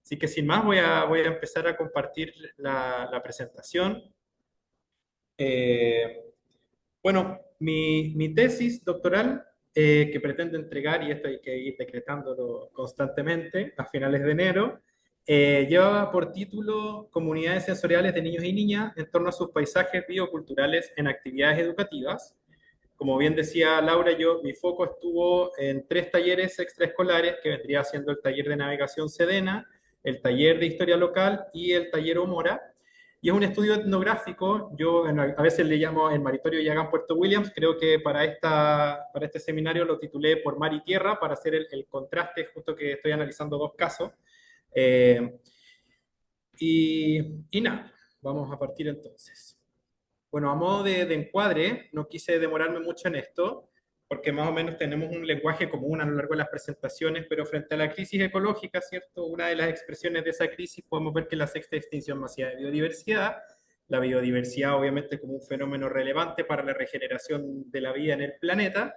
Así que sin más voy a empezar a compartir la presentación. Eh, bueno, mi tesis doctoral que pretendo entregar, y esto hay que ir decretándolo constantemente a finales de enero, lleva por título Comunidades sensoriales de niños y niñas en torno a sus paisajes bioculturales en actividades educativas. Como bien decía Laura, mi foco estuvo en tres talleres extraescolares, que vendría siendo el taller de navegación Sedena, el taller de historia local y el taller Omora. Y es un estudio etnográfico, a veces le llamo el Maritorio Yagán Puerto Williams, creo que para este seminario lo titulé Por Mar y Tierra, para hacer el contraste, justo que estoy analizando dos casos. Eh, y nada, vamos a partir entonces. Bueno, a modo de encuadre, no quise demorarme mucho en esto, porque más o menos tenemos un lenguaje común a lo largo de las presentaciones, pero frente a la crisis ecológica, ¿cierto? Una de las expresiones de esa crisis podemos ver que es la sexta extinción masiva de biodiversidad, la biodiversidad obviamente como un fenómeno relevante para la regeneración de la vida en el planeta,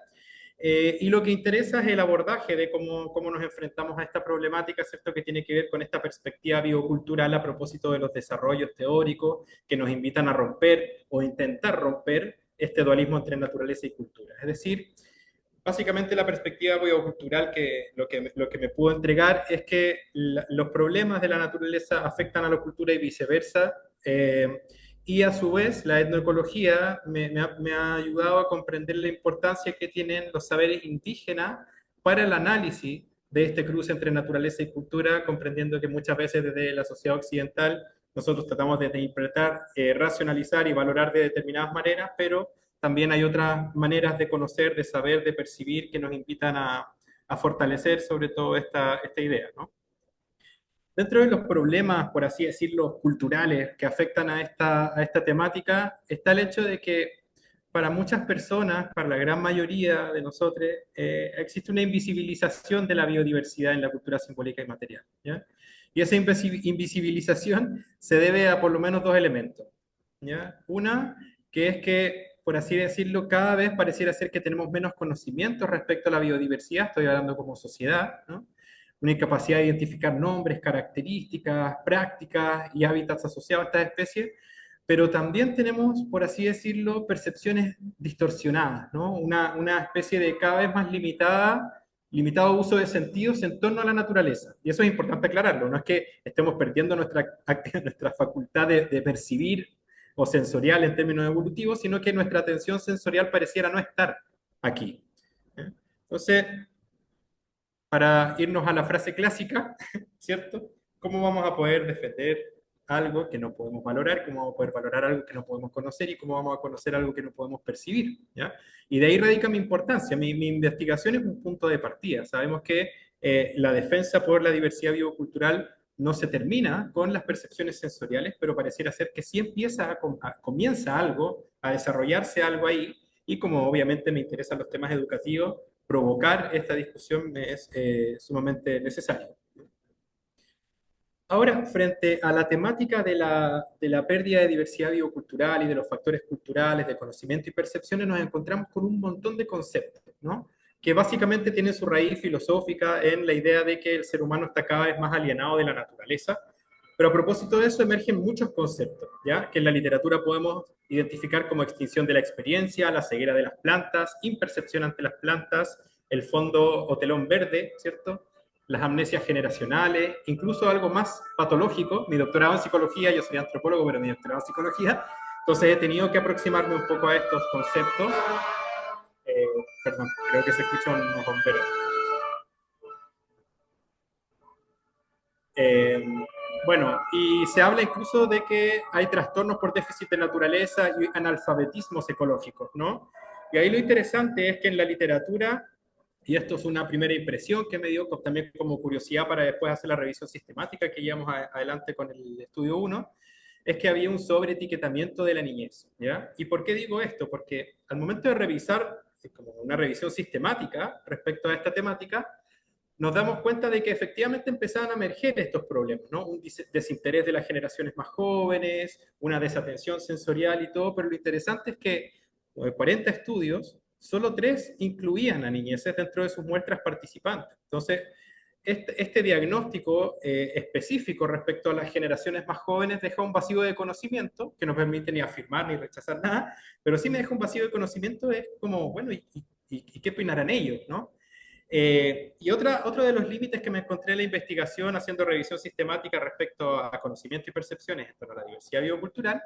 y lo que interesa es el abordaje de cómo nos enfrentamos a esta problemática, ¿cierto? Que tiene que ver con esta perspectiva biocultural a propósito de los desarrollos teóricos que nos invitan a romper o intentar romper este dualismo entre naturaleza y cultura. Es decir, básicamente la perspectiva biocultural que lo que me pudo entregar es que los problemas de la naturaleza afectan a la cultura y viceversa. Y a su vez, la etnoecología me ha ayudado a comprender la importancia que tienen los saberes indígenas para el análisis de este cruce entre naturaleza y cultura, comprendiendo que muchas veces desde la sociedad occidental nosotros tratamos de interpretar, racionalizar y valorar de determinadas maneras, pero también hay otras maneras de conocer, de saber, de percibir que nos invitan a fortalecer sobre todo esta idea, ¿no? Dentro de los problemas, por así decirlo, culturales que afectan a esta temática, está el hecho de que para muchas personas, para la gran mayoría de nosotros, existe una invisibilización de la biodiversidad en la cultura simbólica y material, ¿ya? Y esa invisibilización se debe a por lo menos dos elementos, ¿ya? Una, que es que, por así decirlo, cada vez pareciera ser que tenemos menos conocimiento respecto a la biodiversidad, estoy hablando como sociedad, ¿no? Una incapacidad de identificar nombres, características, prácticas y hábitats asociados a estas especies, pero también tenemos, por así decirlo, percepciones distorsionadas, ¿no? Una especie de cada vez más limitado uso de sentidos en torno a la naturaleza. Y eso es importante aclararlo, no es que estemos perdiendo nuestra facultad de percibir o sensorial en términos evolutivos, sino que nuestra atención sensorial pareciera no estar aquí. ¿Eh? Entonces, para irnos a la frase clásica, ¿cierto? ¿Cómo vamos a poder defender algo que no podemos valorar? ¿Cómo vamos a poder valorar algo que no podemos conocer? ¿Y cómo vamos a conocer algo que no podemos percibir? ¿Ya? Y de ahí radica mi importancia. Mi investigación es un punto de partida. Sabemos que la defensa por la diversidad biocultural no se termina con las percepciones sensoriales, pero pareciera ser que sí comienza algo, a desarrollarse algo ahí, y como obviamente me interesan los temas educativos, provocar esta discusión es sumamente necesario. Ahora, frente a la temática de la pérdida de diversidad biocultural y de los factores culturales, de conocimiento y percepciones, nos encontramos con un montón de conceptos, ¿no? Que básicamente tienen su raíz filosófica en la idea de que el ser humano está cada vez más alienado de la naturaleza. Pero a propósito de eso emergen muchos conceptos, ¿ya? Que en la literatura podemos identificar como extinción de la experiencia, la ceguera de las plantas, impercepción ante las plantas, el fondo o telón verde, ¿cierto? Las amnesias generacionales, incluso algo más patológico. Mi doctorado en psicología, yo soy antropólogo, pero mi doctorado en psicología, entonces he tenido que aproximarme un poco a estos conceptos. Eh, Perdón, creo que se escucha un bombero. Eh, bueno, y se habla incluso de que hay trastornos por déficit de naturaleza y analfabetismos ecológicos, ¿no? Y ahí lo interesante es que en la literatura, y esto es una primera impresión que me dio también como curiosidad para después hacer la revisión sistemática que llevamos adelante con el estudio uno, es que había un sobreetiquetamiento de la niñez, ¿ya? ¿Y por qué digo esto? Porque al momento de revisar, como una revisión sistemática respecto a esta temática, nos damos cuenta de que efectivamente empezaban a emerger estos problemas, ¿no? Un desinterés de las generaciones más jóvenes, una desatención sensorial y todo, pero lo interesante es que de 40 estudios, solo 3 incluían a niñeces dentro de sus muestras participantes. Entonces, este diagnóstico específico respecto a las generaciones más jóvenes deja un vacío de conocimiento que no permite ni afirmar ni rechazar nada, pero sí me deja un vacío de conocimiento, es como, bueno, ¿y qué opinarán ellos, no? Y otro de los límites que me encontré en la investigación haciendo revisión sistemática respecto a conocimiento y percepciones en torno a la diversidad biocultural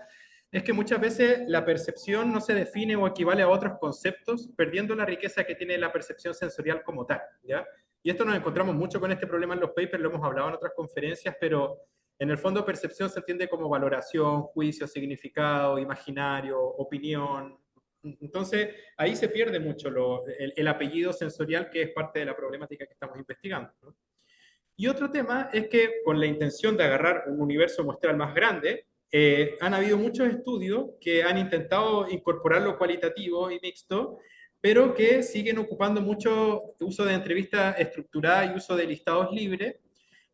es que muchas veces la percepción no se define o equivale a otros conceptos, perdiendo la riqueza que tiene la percepción sensorial como tal, ¿ya? Y esto nos encontramos mucho con este problema en los papers, lo hemos hablado en otras conferencias, pero en el fondo percepción se entiende como valoración, juicio, significado, imaginario, opinión. Entonces, ahí se pierde mucho el apellido sensorial, que es parte de la problemática que estamos investigando, ¿no? Y otro tema es que con la intención de agarrar un universo muestral más grande, han habido muchos estudios que han intentado incorporar lo cualitativo y mixto, pero que siguen ocupando mucho uso de entrevistas estructuradas y uso de listados libres.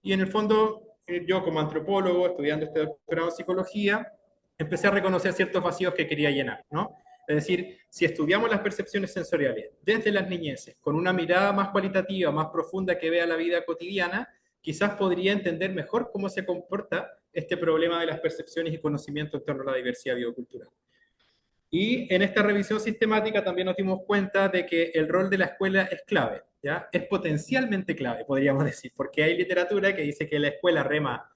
Y en el fondo, yo como antropólogo, estudiando este doctorado en psicología, empecé a reconocer ciertos vacíos que quería llenar, ¿no? Es decir, si estudiamos las percepciones sensoriales desde las niñeces, con una mirada más cualitativa, más profunda que vea la vida cotidiana, quizás podría entender mejor cómo se comporta este problema de las percepciones y conocimiento en torno a la diversidad biocultural. Y en esta revisión sistemática también nos dimos cuenta de que el rol de la escuela es clave, ¿ya? Es potencialmente clave, podríamos decir, porque hay literatura que dice que la escuela rema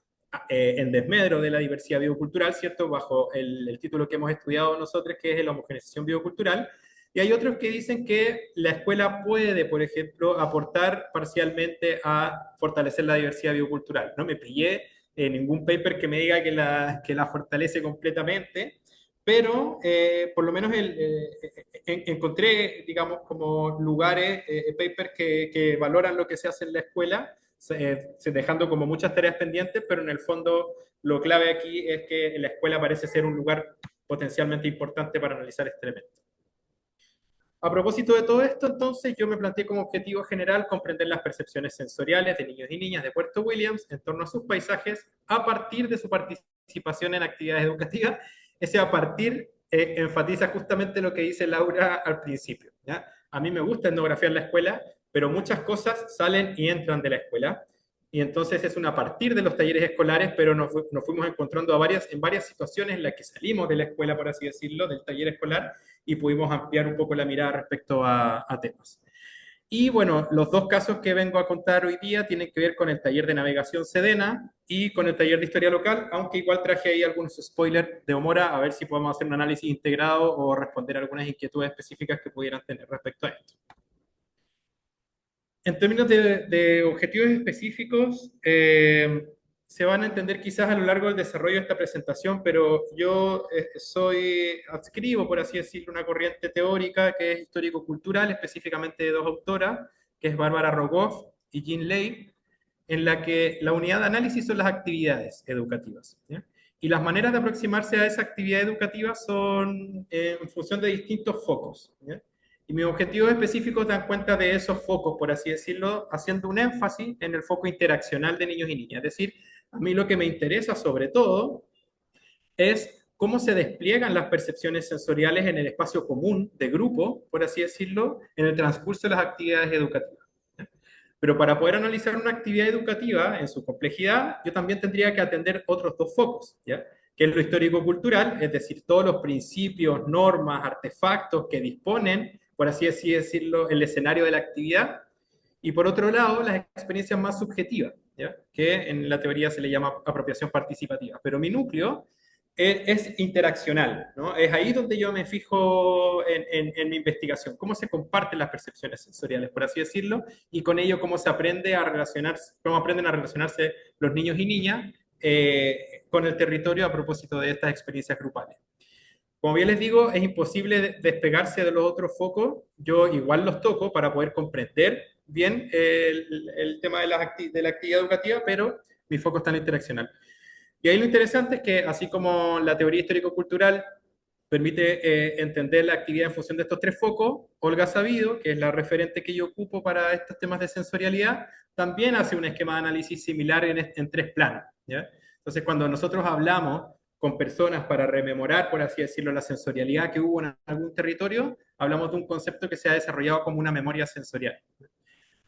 en desmedro de la diversidad biocultural, ¿cierto? Bajo el título que hemos estudiado nosotros, que es la homogeneización biocultural. Y hay otros que dicen que la escuela puede, por ejemplo, aportar parcialmente a fortalecer la diversidad biocultural. No me pillé ningún paper que me diga que la fortalece completamente, pero por lo menos encontré, digamos, como lugares, papers que valoran lo que se hace en la escuela, dejando como muchas tareas pendientes, pero en el fondo lo clave aquí es que la escuela parece ser un lugar potencialmente importante para analizar este elemento. A propósito de todo esto, entonces, yo me planteé como objetivo general comprender las percepciones sensoriales de niños y niñas de Puerto Williams en torno a sus paisajes a partir de su participación en actividades educativas. Ese a partir enfatiza justamente lo que dice Laura al principio, ¿ya? A mí me gusta etnografiar la escuela, pero muchas cosas salen y entran de la escuela. Y entonces es a partir de los talleres escolares, pero nos fuimos encontrando en varias situaciones en las que salimos de la escuela, por así decirlo, del taller escolar, y pudimos ampliar un poco la mirada respecto a temas. Y bueno, los dos casos que vengo a contar hoy día tienen que ver con el taller de navegación Sedena y con el taller de historia local, aunque igual traje ahí algunos spoilers de Omora, a ver si podemos hacer un análisis integrado o responder algunas inquietudes específicas que pudieran tener respecto a esto. En términos de objetivos específicos, se van a entender quizás a lo largo del desarrollo de esta presentación, pero yo adscribo, por así decirlo, una corriente teórica que es histórico-cultural, específicamente de dos autoras, que es Bárbara Rogoff y Jean Ley, en la que la unidad de análisis son las actividades educativas, ¿ya? Y las maneras de aproximarse a esa actividad educativa son en función de distintos focos, ¿ya? Y mis objetivos específicos dan cuenta de esos focos, por así decirlo, haciendo un énfasis en el foco interaccional de niños y niñas. Es decir, a mí lo que me interesa sobre todo es cómo se despliegan las percepciones sensoriales en el espacio común de grupo, por así decirlo, en el transcurso de las actividades educativas. Pero para poder analizar una actividad educativa en su complejidad, yo también tendría que atender otros dos focos, ¿ya? Que es lo histórico-cultural, es decir, todos los principios, normas, artefactos que disponen, por así decirlo, el escenario de la actividad, y por otro lado, las experiencias más subjetivas, ¿ya? Que en la teoría se le llama apropiación participativa. Pero mi núcleo es interaccional, ¿no? Es ahí donde yo me fijo en mi investigación, cómo se comparten las percepciones sensoriales, por así decirlo, y con ello cómo se aprende a relacionarse, cómo aprenden a relacionarse los niños y niñas con el territorio a propósito de estas experiencias grupales. Como bien les digo, es imposible despegarse de los otros focos. Yo igual los toco para poder comprender bien el tema de la actividad educativa, pero mi foco está en la interaccional. Y ahí lo interesante es que, así como la teoría histórico-cultural permite entender la actividad en función de estos tres focos, Olga Sabido, que es la referente que yo ocupo para estos temas de sensorialidad, también hace un esquema de análisis similar en tres planos, ¿ya? Entonces, cuando nosotros hablamos con personas para rememorar, por así decirlo, la sensorialidad que hubo en algún territorio, hablamos de un concepto que se ha desarrollado como una memoria sensorial.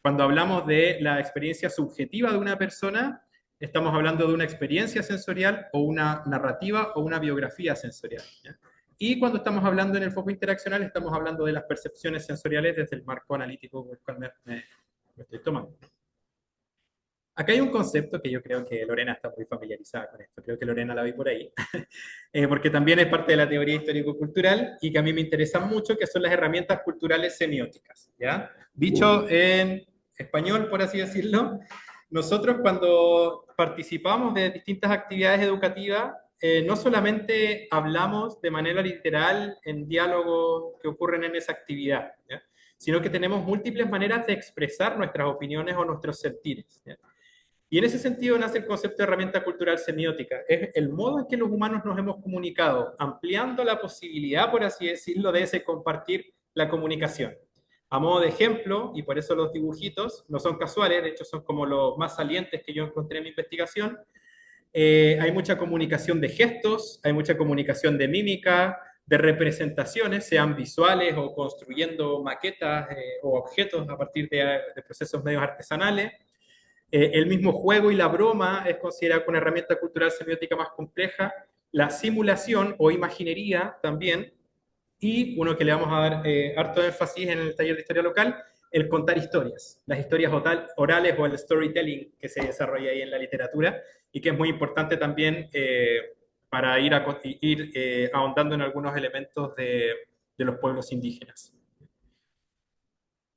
Cuando hablamos de la experiencia subjetiva de una persona, estamos hablando de una experiencia sensorial o una narrativa o una biografía sensorial. ¿Ya? Y cuando estamos hablando en el foco interaccional, estamos hablando de las percepciones sensoriales desde el marco analítico por el cual me estoy tomando. Acá hay un concepto que yo creo que Lorena está muy familiarizada con esto, creo que Lorena la vi por ahí, porque también es parte de la teoría histórico-cultural y que a mí me interesan mucho, que son las herramientas culturales semióticas, ¿ya? Dicho en español, por así decirlo, nosotros cuando participamos de distintas actividades educativas, no solamente hablamos de manera literal en diálogos que ocurren en esa actividad, ¿ya? Sino que tenemos múltiples maneras de expresar nuestras opiniones o nuestros sentires, ¿ya? Y en ese sentido nace el concepto de herramienta cultural semiótica. Es el modo en que los humanos nos hemos comunicado, ampliando la posibilidad, por así decirlo, de ese compartir la comunicación. A modo de ejemplo, y por eso los dibujitos no son casuales, de hecho son como los más salientes que yo encontré en mi investigación, hay mucha comunicación de gestos, hay mucha comunicación de mímica, de representaciones, sean visuales o construyendo maquetas o objetos a partir de procesos medios artesanales. El mismo juego y la broma es considerado una herramienta cultural semiótica más compleja. La simulación o imaginería también. Y uno que le vamos a dar harto énfasis en el taller de historia local, el contar historias. Las historias orales o el storytelling que se desarrolla ahí en la literatura y que es muy importante también para ir ahondando en algunos elementos de los pueblos indígenas.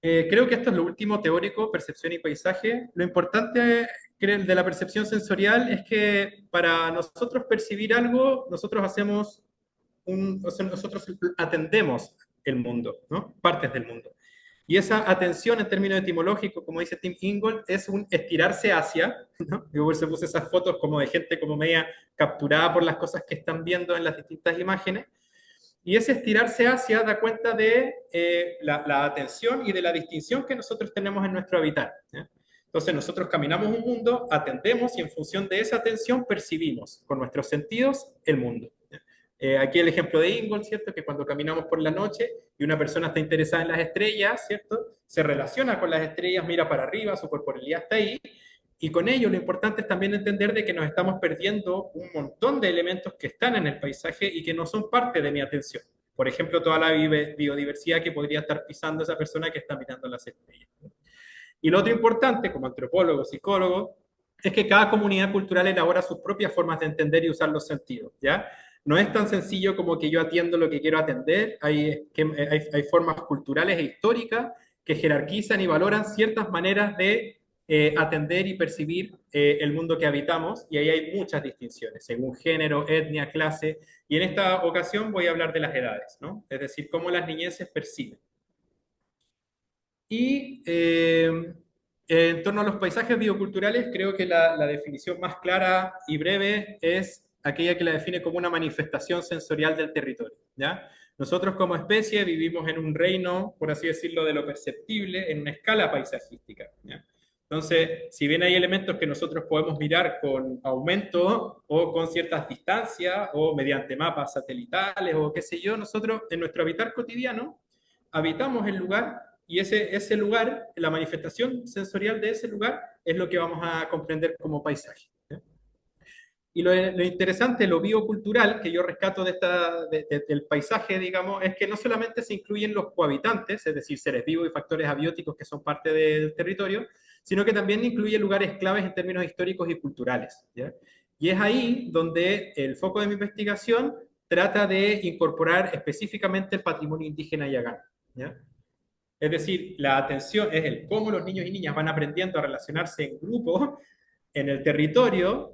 Creo que esto es lo último teórico, percepción y paisaje. Lo importante de la percepción sensorial es que para nosotros percibir algo, o sea, nosotros atendemos el mundo, ¿no? Partes del mundo. Y esa atención en términos etimológicos, como dice Tim Ingold, es un estirarse hacia, ¿no? Yo se puse esas fotos como de gente como media capturada por las cosas que están viendo en las distintas imágenes. Y ese estirarse hacia da cuenta de la atención y de la distinción que nosotros tenemos en nuestro habitar. ¿Ya? Entonces nosotros caminamos un mundo, atendemos y en función de esa atención percibimos con nuestros sentidos el mundo. Aquí el ejemplo de Ingold, ¿cierto? Que cuando caminamos por la noche y una persona está interesada en las estrellas, ¿cierto? Se relaciona con las estrellas, mira para arriba, su corporalidad está ahí, y con ello lo importante es también entender de que nos estamos perdiendo un montón de elementos que están en el paisaje y que no son parte de mi atención. Por ejemplo, toda la biodiversidad que podría estar pisando esa persona que está mirando las estrellas. Y lo otro importante, como antropólogo, psicólogo, es que cada comunidad cultural elabora sus propias formas de entender y usar los sentidos, ¿ya? No es tan sencillo como que yo atiendo lo que quiero atender, hay formas culturales e históricas que jerarquizan y valoran ciertas maneras de atender y percibir el mundo que habitamos, y ahí hay muchas distinciones, según género, etnia, clase, y en esta ocasión voy a hablar de las edades, ¿no? Es decir, cómo las niñeces perciben. Y en torno a los paisajes bioculturales, creo que la definición más clara y breve es aquella que la define como una manifestación sensorial del territorio, ¿ya? Nosotros como especie vivimos en un reino, por así decirlo, de lo perceptible, en una escala paisajística, ¿ya? Entonces, si bien hay elementos que nosotros podemos mirar con aumento o con ciertas distancias o mediante mapas satelitales o qué sé yo, nosotros en nuestro habitar cotidiano habitamos el lugar y ese lugar, la manifestación sensorial de ese lugar es lo que vamos a comprender como paisaje. ¿Sí? Y lo interesante, lo biocultural que yo rescato del paisaje, digamos, es que no solamente se incluyen los cohabitantes, es decir, seres vivos y factores abióticos que son parte del territorio, sino que también incluye lugares claves en términos históricos y culturales. ¿Ya? Y es ahí donde el foco de mi investigación trata de incorporar específicamente el patrimonio indígena yagán. ¿Ya? Es decir, la atención es el cómo los niños y niñas van aprendiendo a relacionarse en grupo en el territorio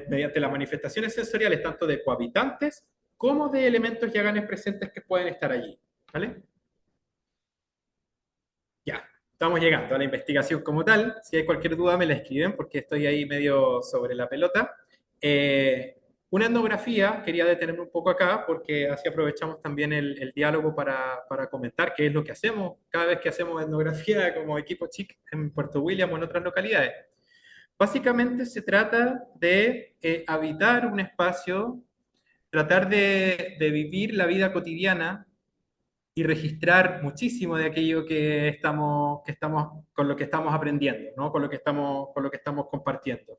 mediante las manifestaciones sensoriales tanto de cohabitantes como de elementos yaganes presentes que pueden estar allí. ¿Vale? Ya, estamos llegando a la investigación como tal. Si hay cualquier duda me la escriben porque estoy ahí medio sobre la pelota. Eh, una etnografía, quería detenerme un poco acá porque así aprovechamos también el diálogo para comentar qué es lo que hacemos cada vez que hacemos etnografía como equipo CHIC en Puerto William o en otras localidades. Básicamente se trata de habitar un espacio, tratar de vivir la vida cotidiana y registrar muchísimo de aquello con lo que estamos aprendiendo, ¿no? Con lo que estamos compartiendo.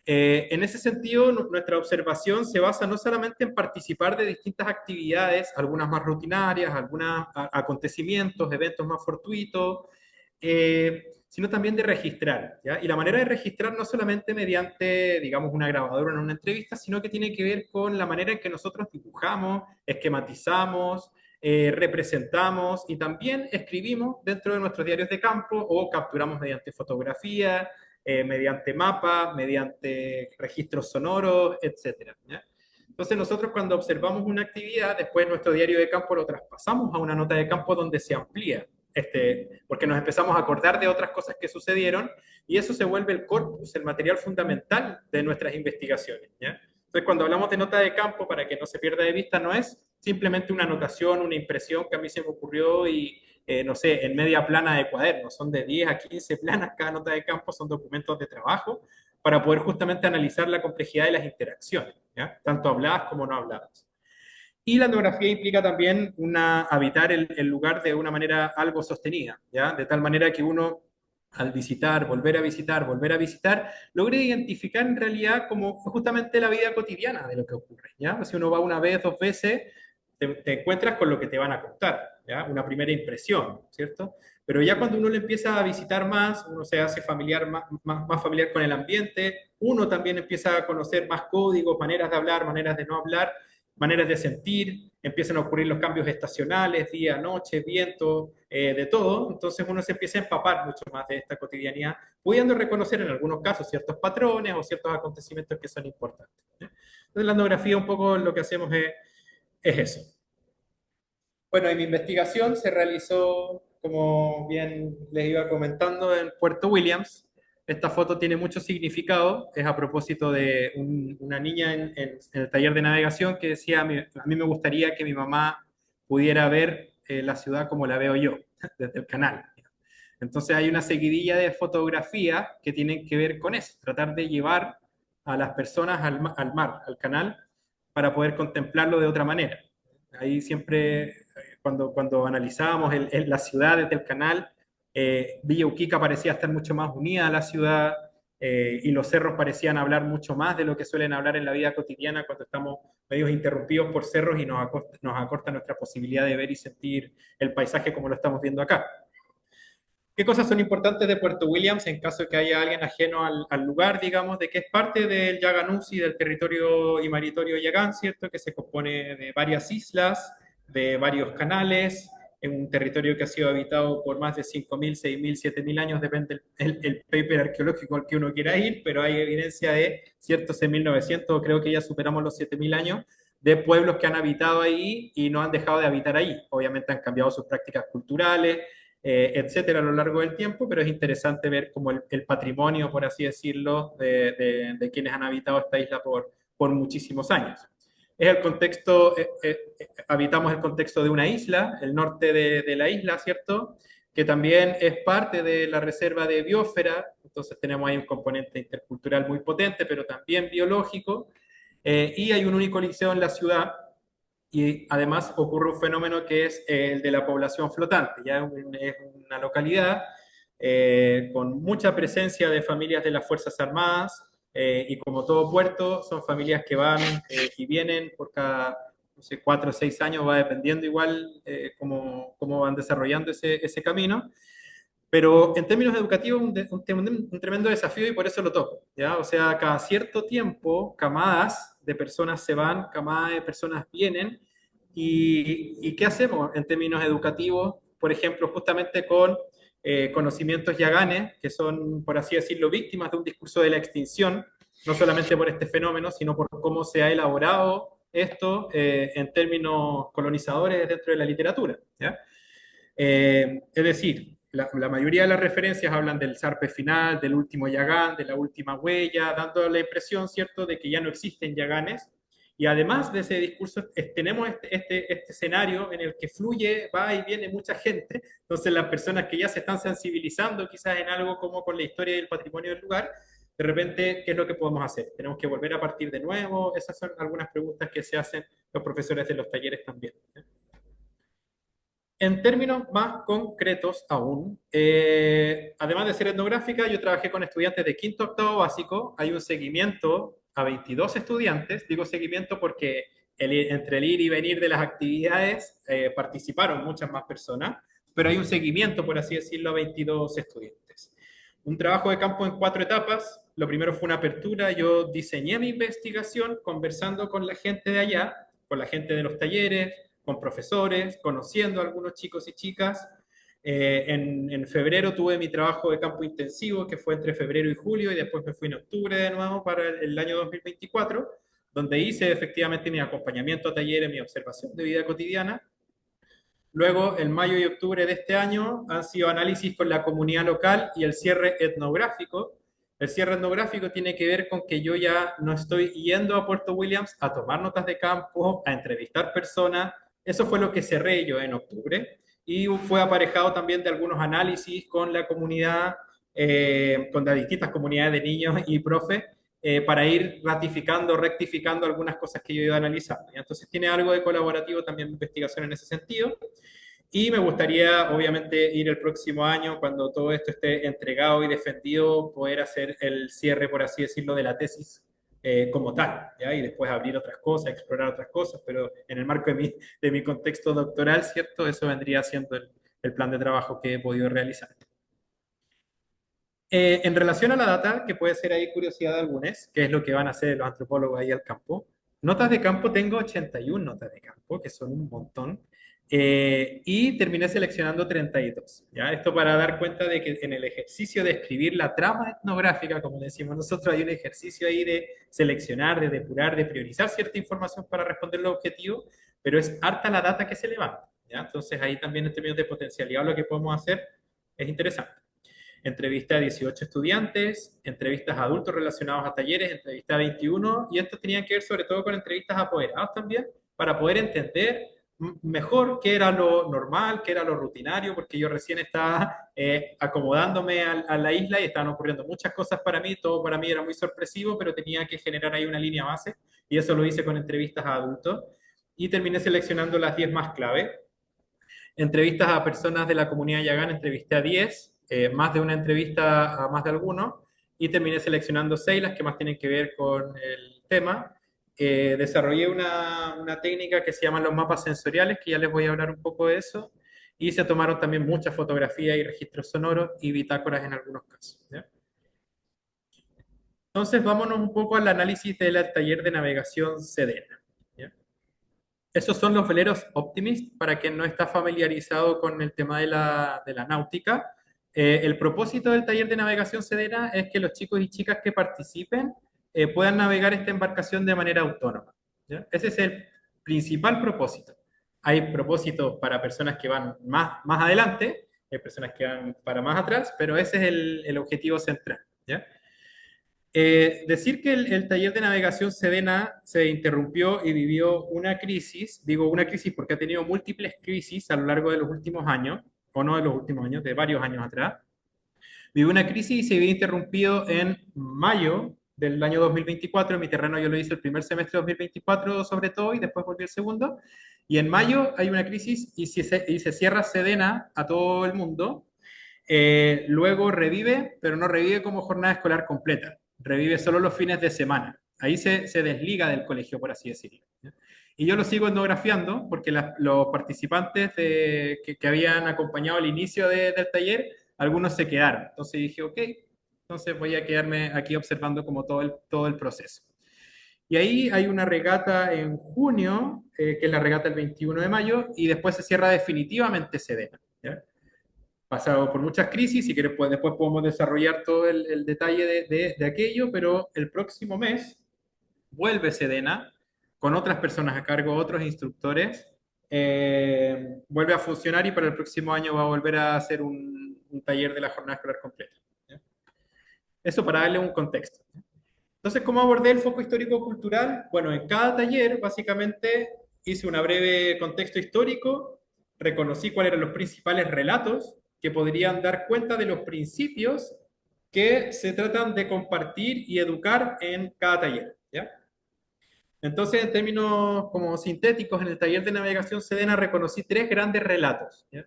En ese sentido, nuestra observación se basa no solamente en participar de distintas actividades, algunas más rutinarias, algunos acontecimientos, eventos más fortuitos, sino también de registrar, ¿ya? Y la manera de registrar no solamente mediante, digamos, una grabadora en una entrevista, sino que tiene que ver con la manera en que nosotros dibujamos, esquematizamos, representamos y también escribimos dentro de nuestros diarios de campo o capturamos mediante fotografía, mediante mapas, mediante registros sonoros, etcétera, ¿ya? Entonces nosotros cuando observamos una actividad, después nuestro diario de campo lo traspasamos a una nota de campo donde se amplía, porque nos empezamos a acordar de otras cosas que sucedieron y eso se vuelve el corpus, el material fundamental de nuestras investigaciones, ¿ya? Entonces cuando hablamos de nota de campo, para que no se pierda de vista, no es simplemente una anotación, una impresión que a mí se me ocurrió y no sé, en media plana de cuadernos, son de 10 a 15 planas cada nota de campo, son documentos de trabajo para poder justamente analizar la complejidad de las interacciones, ¿ya? Tanto habladas como no habladas. Y la etnografía implica también habitar el lugar de una manera algo sostenida, ¿ya? De tal manera que uno, al visitar, volver a visitar, logre identificar en realidad como justamente la vida cotidiana de lo que ocurre, ¿ya? Si uno va una vez, dos veces, te encuentras con lo que te van a contar, ¿ya? Una primera impresión, ¿cierto? Pero ya cuando uno le empieza a visitar más, uno se hace familiar, más familiar con el ambiente, uno también empieza a conocer más códigos, maneras de hablar, maneras de no hablar, maneras de sentir, empiezan a ocurrir los cambios estacionales, día, noche, viento, de todo. Entonces uno se empieza a empapar mucho más de esta cotidianidad, pudiendo reconocer en algunos casos ciertos patrones o ciertos acontecimientos que son importantes. Entonces la etnografía un poco lo que hacemos es eso. Bueno, y mi investigación se realizó, como bien les iba comentando, en Puerto Williams. Esta foto tiene mucho significado, es a propósito de una niña en el taller de navegación que decía, a mí me gustaría que mi mamá pudiera ver la ciudad como la veo yo, desde el canal. Entonces hay una seguidilla de fotografías que tienen que ver con eso, tratar de llevar a las personas al mar, al canal, para poder contemplarlo de otra manera. Ahí siempre, cuando analizábamos las ciudades del canal, Villa Uquica parecía estar mucho más unida a la ciudad y los cerros parecían hablar mucho más de lo que suelen hablar en la vida cotidiana cuando estamos medios interrumpidos por cerros y nos acorta nuestra posibilidad de ver y sentir el paisaje como lo estamos viendo acá. ¿Qué cosas son importantes de Puerto Williams en caso de que haya alguien ajeno al lugar, digamos, de que es parte del Yaganuzi, del territorio y maritorio Yagán, ¿cierto? Que se compone de varias islas, de varios canales, en un territorio que ha sido habitado por más de 5.000, 6.000, 7.000 años, depende el paper arqueológico al que uno quiera ir, pero hay evidencia de ciertos en 1900, creo que ya superamos los 7.000 años, de pueblos que han habitado ahí y no han dejado de habitar ahí. Obviamente han cambiado sus prácticas culturales, etcétera, a lo largo del tiempo, pero es interesante ver como el patrimonio, por así decirlo, de quienes han habitado esta isla por muchísimos años. Es el contexto, habitamos el contexto de una isla, el norte de la isla, ¿cierto? Que también es parte de la reserva de biosfera, entonces tenemos ahí un componente intercultural muy potente, pero también biológico, y hay un único liceo en la ciudad, y además ocurre un fenómeno que es el de la población flotante. Ya es una localidad con mucha presencia de familias de las Fuerzas Armadas y como todo puerto, son familias que van y vienen por cada, no sé, 4 o 6 años, va dependiendo igual cómo van desarrollando ese camino. Pero en términos educativos, un tremendo desafío y por eso lo toco, ¿ya? O sea, cada cierto tiempo, camadas de personas se van, camadas de personas vienen, y ¿qué hacemos en términos educativos? Por ejemplo, justamente con conocimientos yaganes, que son, por así decirlo, víctimas de un discurso de la extinción, no solamente por este fenómeno, sino por cómo se ha elaborado esto en términos colonizadores dentro de la literatura, ¿ya? Es decir, la mayoría de las referencias hablan del zarpe final, del último Yagán, de la última huella, dando la impresión, ¿cierto?, de que ya no existen Yaganes. Y además de ese discurso, tenemos este escenario en el que fluye, va y viene mucha gente. Entonces, las personas que ya se están sensibilizando quizás en algo como con la historia y el patrimonio del lugar, de repente, ¿qué es lo que podemos hacer? ¿Tenemos que volver a partir de nuevo? Esas son algunas preguntas que se hacen los profesores de los talleres también. En términos más concretos aún, además de ser etnográfica, yo trabajé con estudiantes de quinto a octavo básico. Hay un seguimiento a 22 estudiantes. Digo seguimiento porque entre el ir y venir de las actividades participaron muchas más personas, pero hay un seguimiento, por así decirlo, a 22 estudiantes. Un trabajo de campo en 4 etapas. Lo primero fue una apertura. Yo diseñé mi investigación conversando con la gente de allá, con la gente de los talleres, con profesores, conociendo a algunos chicos y chicas. En febrero tuve mi trabajo de campo intensivo, que fue entre febrero y julio, y después me fui en octubre de nuevo para el año 2024, donde hice efectivamente mi acompañamiento a talleres, mi observación de vida cotidiana. Luego, en mayo y octubre de este año, han sido análisis con la comunidad local y el cierre etnográfico. El cierre etnográfico tiene que ver con que yo ya no estoy yendo a Puerto Williams a tomar notas de campo, a entrevistar personas. Eso fue lo que cerré yo en octubre. Y fue aparejado también de algunos análisis con la comunidad, con las distintas comunidades de niños y profes, para ir ratificando, rectificando algunas cosas que yo iba analizando. Entonces tiene algo de colaborativo también investigación en ese sentido. Y me gustaría, obviamente, ir el próximo año, cuando todo esto esté entregado y defendido, poder hacer el cierre, por así decirlo, de la tesis como tal, ¿ya? Y después abrir otras cosas, explorar otras cosas, pero en el marco de mi contexto doctoral, ¿cierto? Eso vendría siendo el plan de trabajo que he podido realizar. En relación a la data, que puede ser ahí curiosidad de algunos, que es lo que van a hacer los antropólogos ahí al campo, notas de campo tengo 81 notas de campo, que son un montón, y terminé seleccionando 32. ¿Ya? Esto para dar cuenta de que en el ejercicio de escribir la trama etnográfica, como decimos nosotros, hay un ejercicio ahí de seleccionar, de depurar, de priorizar cierta información para responder los objetivos, pero es harta la data que se levanta. ¿Ya? Entonces ahí también en términos de potencialidad lo que podemos hacer es interesante. Entrevisté a 18 estudiantes, entrevistas a adultos relacionados a talleres, entrevisté a 21, y estos tenían que ver sobre todo con entrevistas a apoderados también, para poder entender mejor qué era lo normal, qué era lo rutinario, porque yo recién estaba acomodándome a la isla y estaban ocurriendo muchas cosas para mí, todo para mí era muy sorpresivo, pero tenía que generar ahí una línea base, y eso lo hice con entrevistas a adultos, y terminé seleccionando las 10 más clave. Entrevistas a personas de la comunidad Yagán, entrevisté a 10, más de una entrevista a más de alguno, y terminé seleccionando 6, las que más tienen que ver con el tema. Desarrollé una técnica que se llama los mapas sensoriales, que ya les voy a hablar un poco de eso, y se tomaron también muchas fotografías y registros sonoros y bitácoras en algunos casos. ¿Ya? Entonces, vámonos un poco al análisis del taller de navegación Sedena. ¿Ya? Esos son los veleros Optimist, para quien no está familiarizado con el tema de la náutica. El propósito del taller de navegación Sedena es que los chicos y chicas que participen puedan navegar esta embarcación de manera autónoma. ¿Ya? Ese es el principal propósito. Hay propósitos para personas que van más adelante, hay personas que van para más atrás, pero ese es el objetivo central. ¿Ya? Decir que el taller de navegación Sedena se interrumpió y vivió una crisis, digo una crisis porque ha tenido múltiples crisis a lo largo de los últimos años, o no de los últimos años, de varios años atrás. Vivió una crisis y se había interrumpido en mayo del año 2024. En mi terreno yo lo hice el primer semestre de 2024 sobre todo y después volví el segundo. Y en mayo hay una crisis y se cierra Sedena a todo el mundo. Luego revive, pero no revive como jornada escolar completa, revive solo los fines de semana. Ahí se desliga del colegio, por así decirlo. Y yo lo sigo etnografiando porque los participantes que habían acompañado al inicio del taller, algunos se quedaron. Entonces dije, ok, entonces voy a quedarme aquí observando como todo el proceso. Y ahí hay una regata en junio, que es la regata del 21 de mayo, y después se cierra definitivamente Sedena. ¿Ya? Pasado por muchas crisis, si quieres pues, después podemos desarrollar todo el detalle de aquello, pero el próximo mes vuelve Sedena con otras personas a cargo, otros instructores, vuelve a funcionar y para el próximo año va a volver a hacer un taller de la jornada escolar completa. ¿Ya? Eso para darle un contexto. Entonces, ¿cómo abordé el foco histórico-cultural? Bueno, en cada taller básicamente hice un breve contexto histórico, reconocí cuáles eran los principales relatos que podrían dar cuenta de los principios que se tratan de compartir y educar en cada taller. ¿Ya? Entonces, en términos como sintéticos, en el taller de navegación Sedena reconocí tres grandes relatos, ¿ya?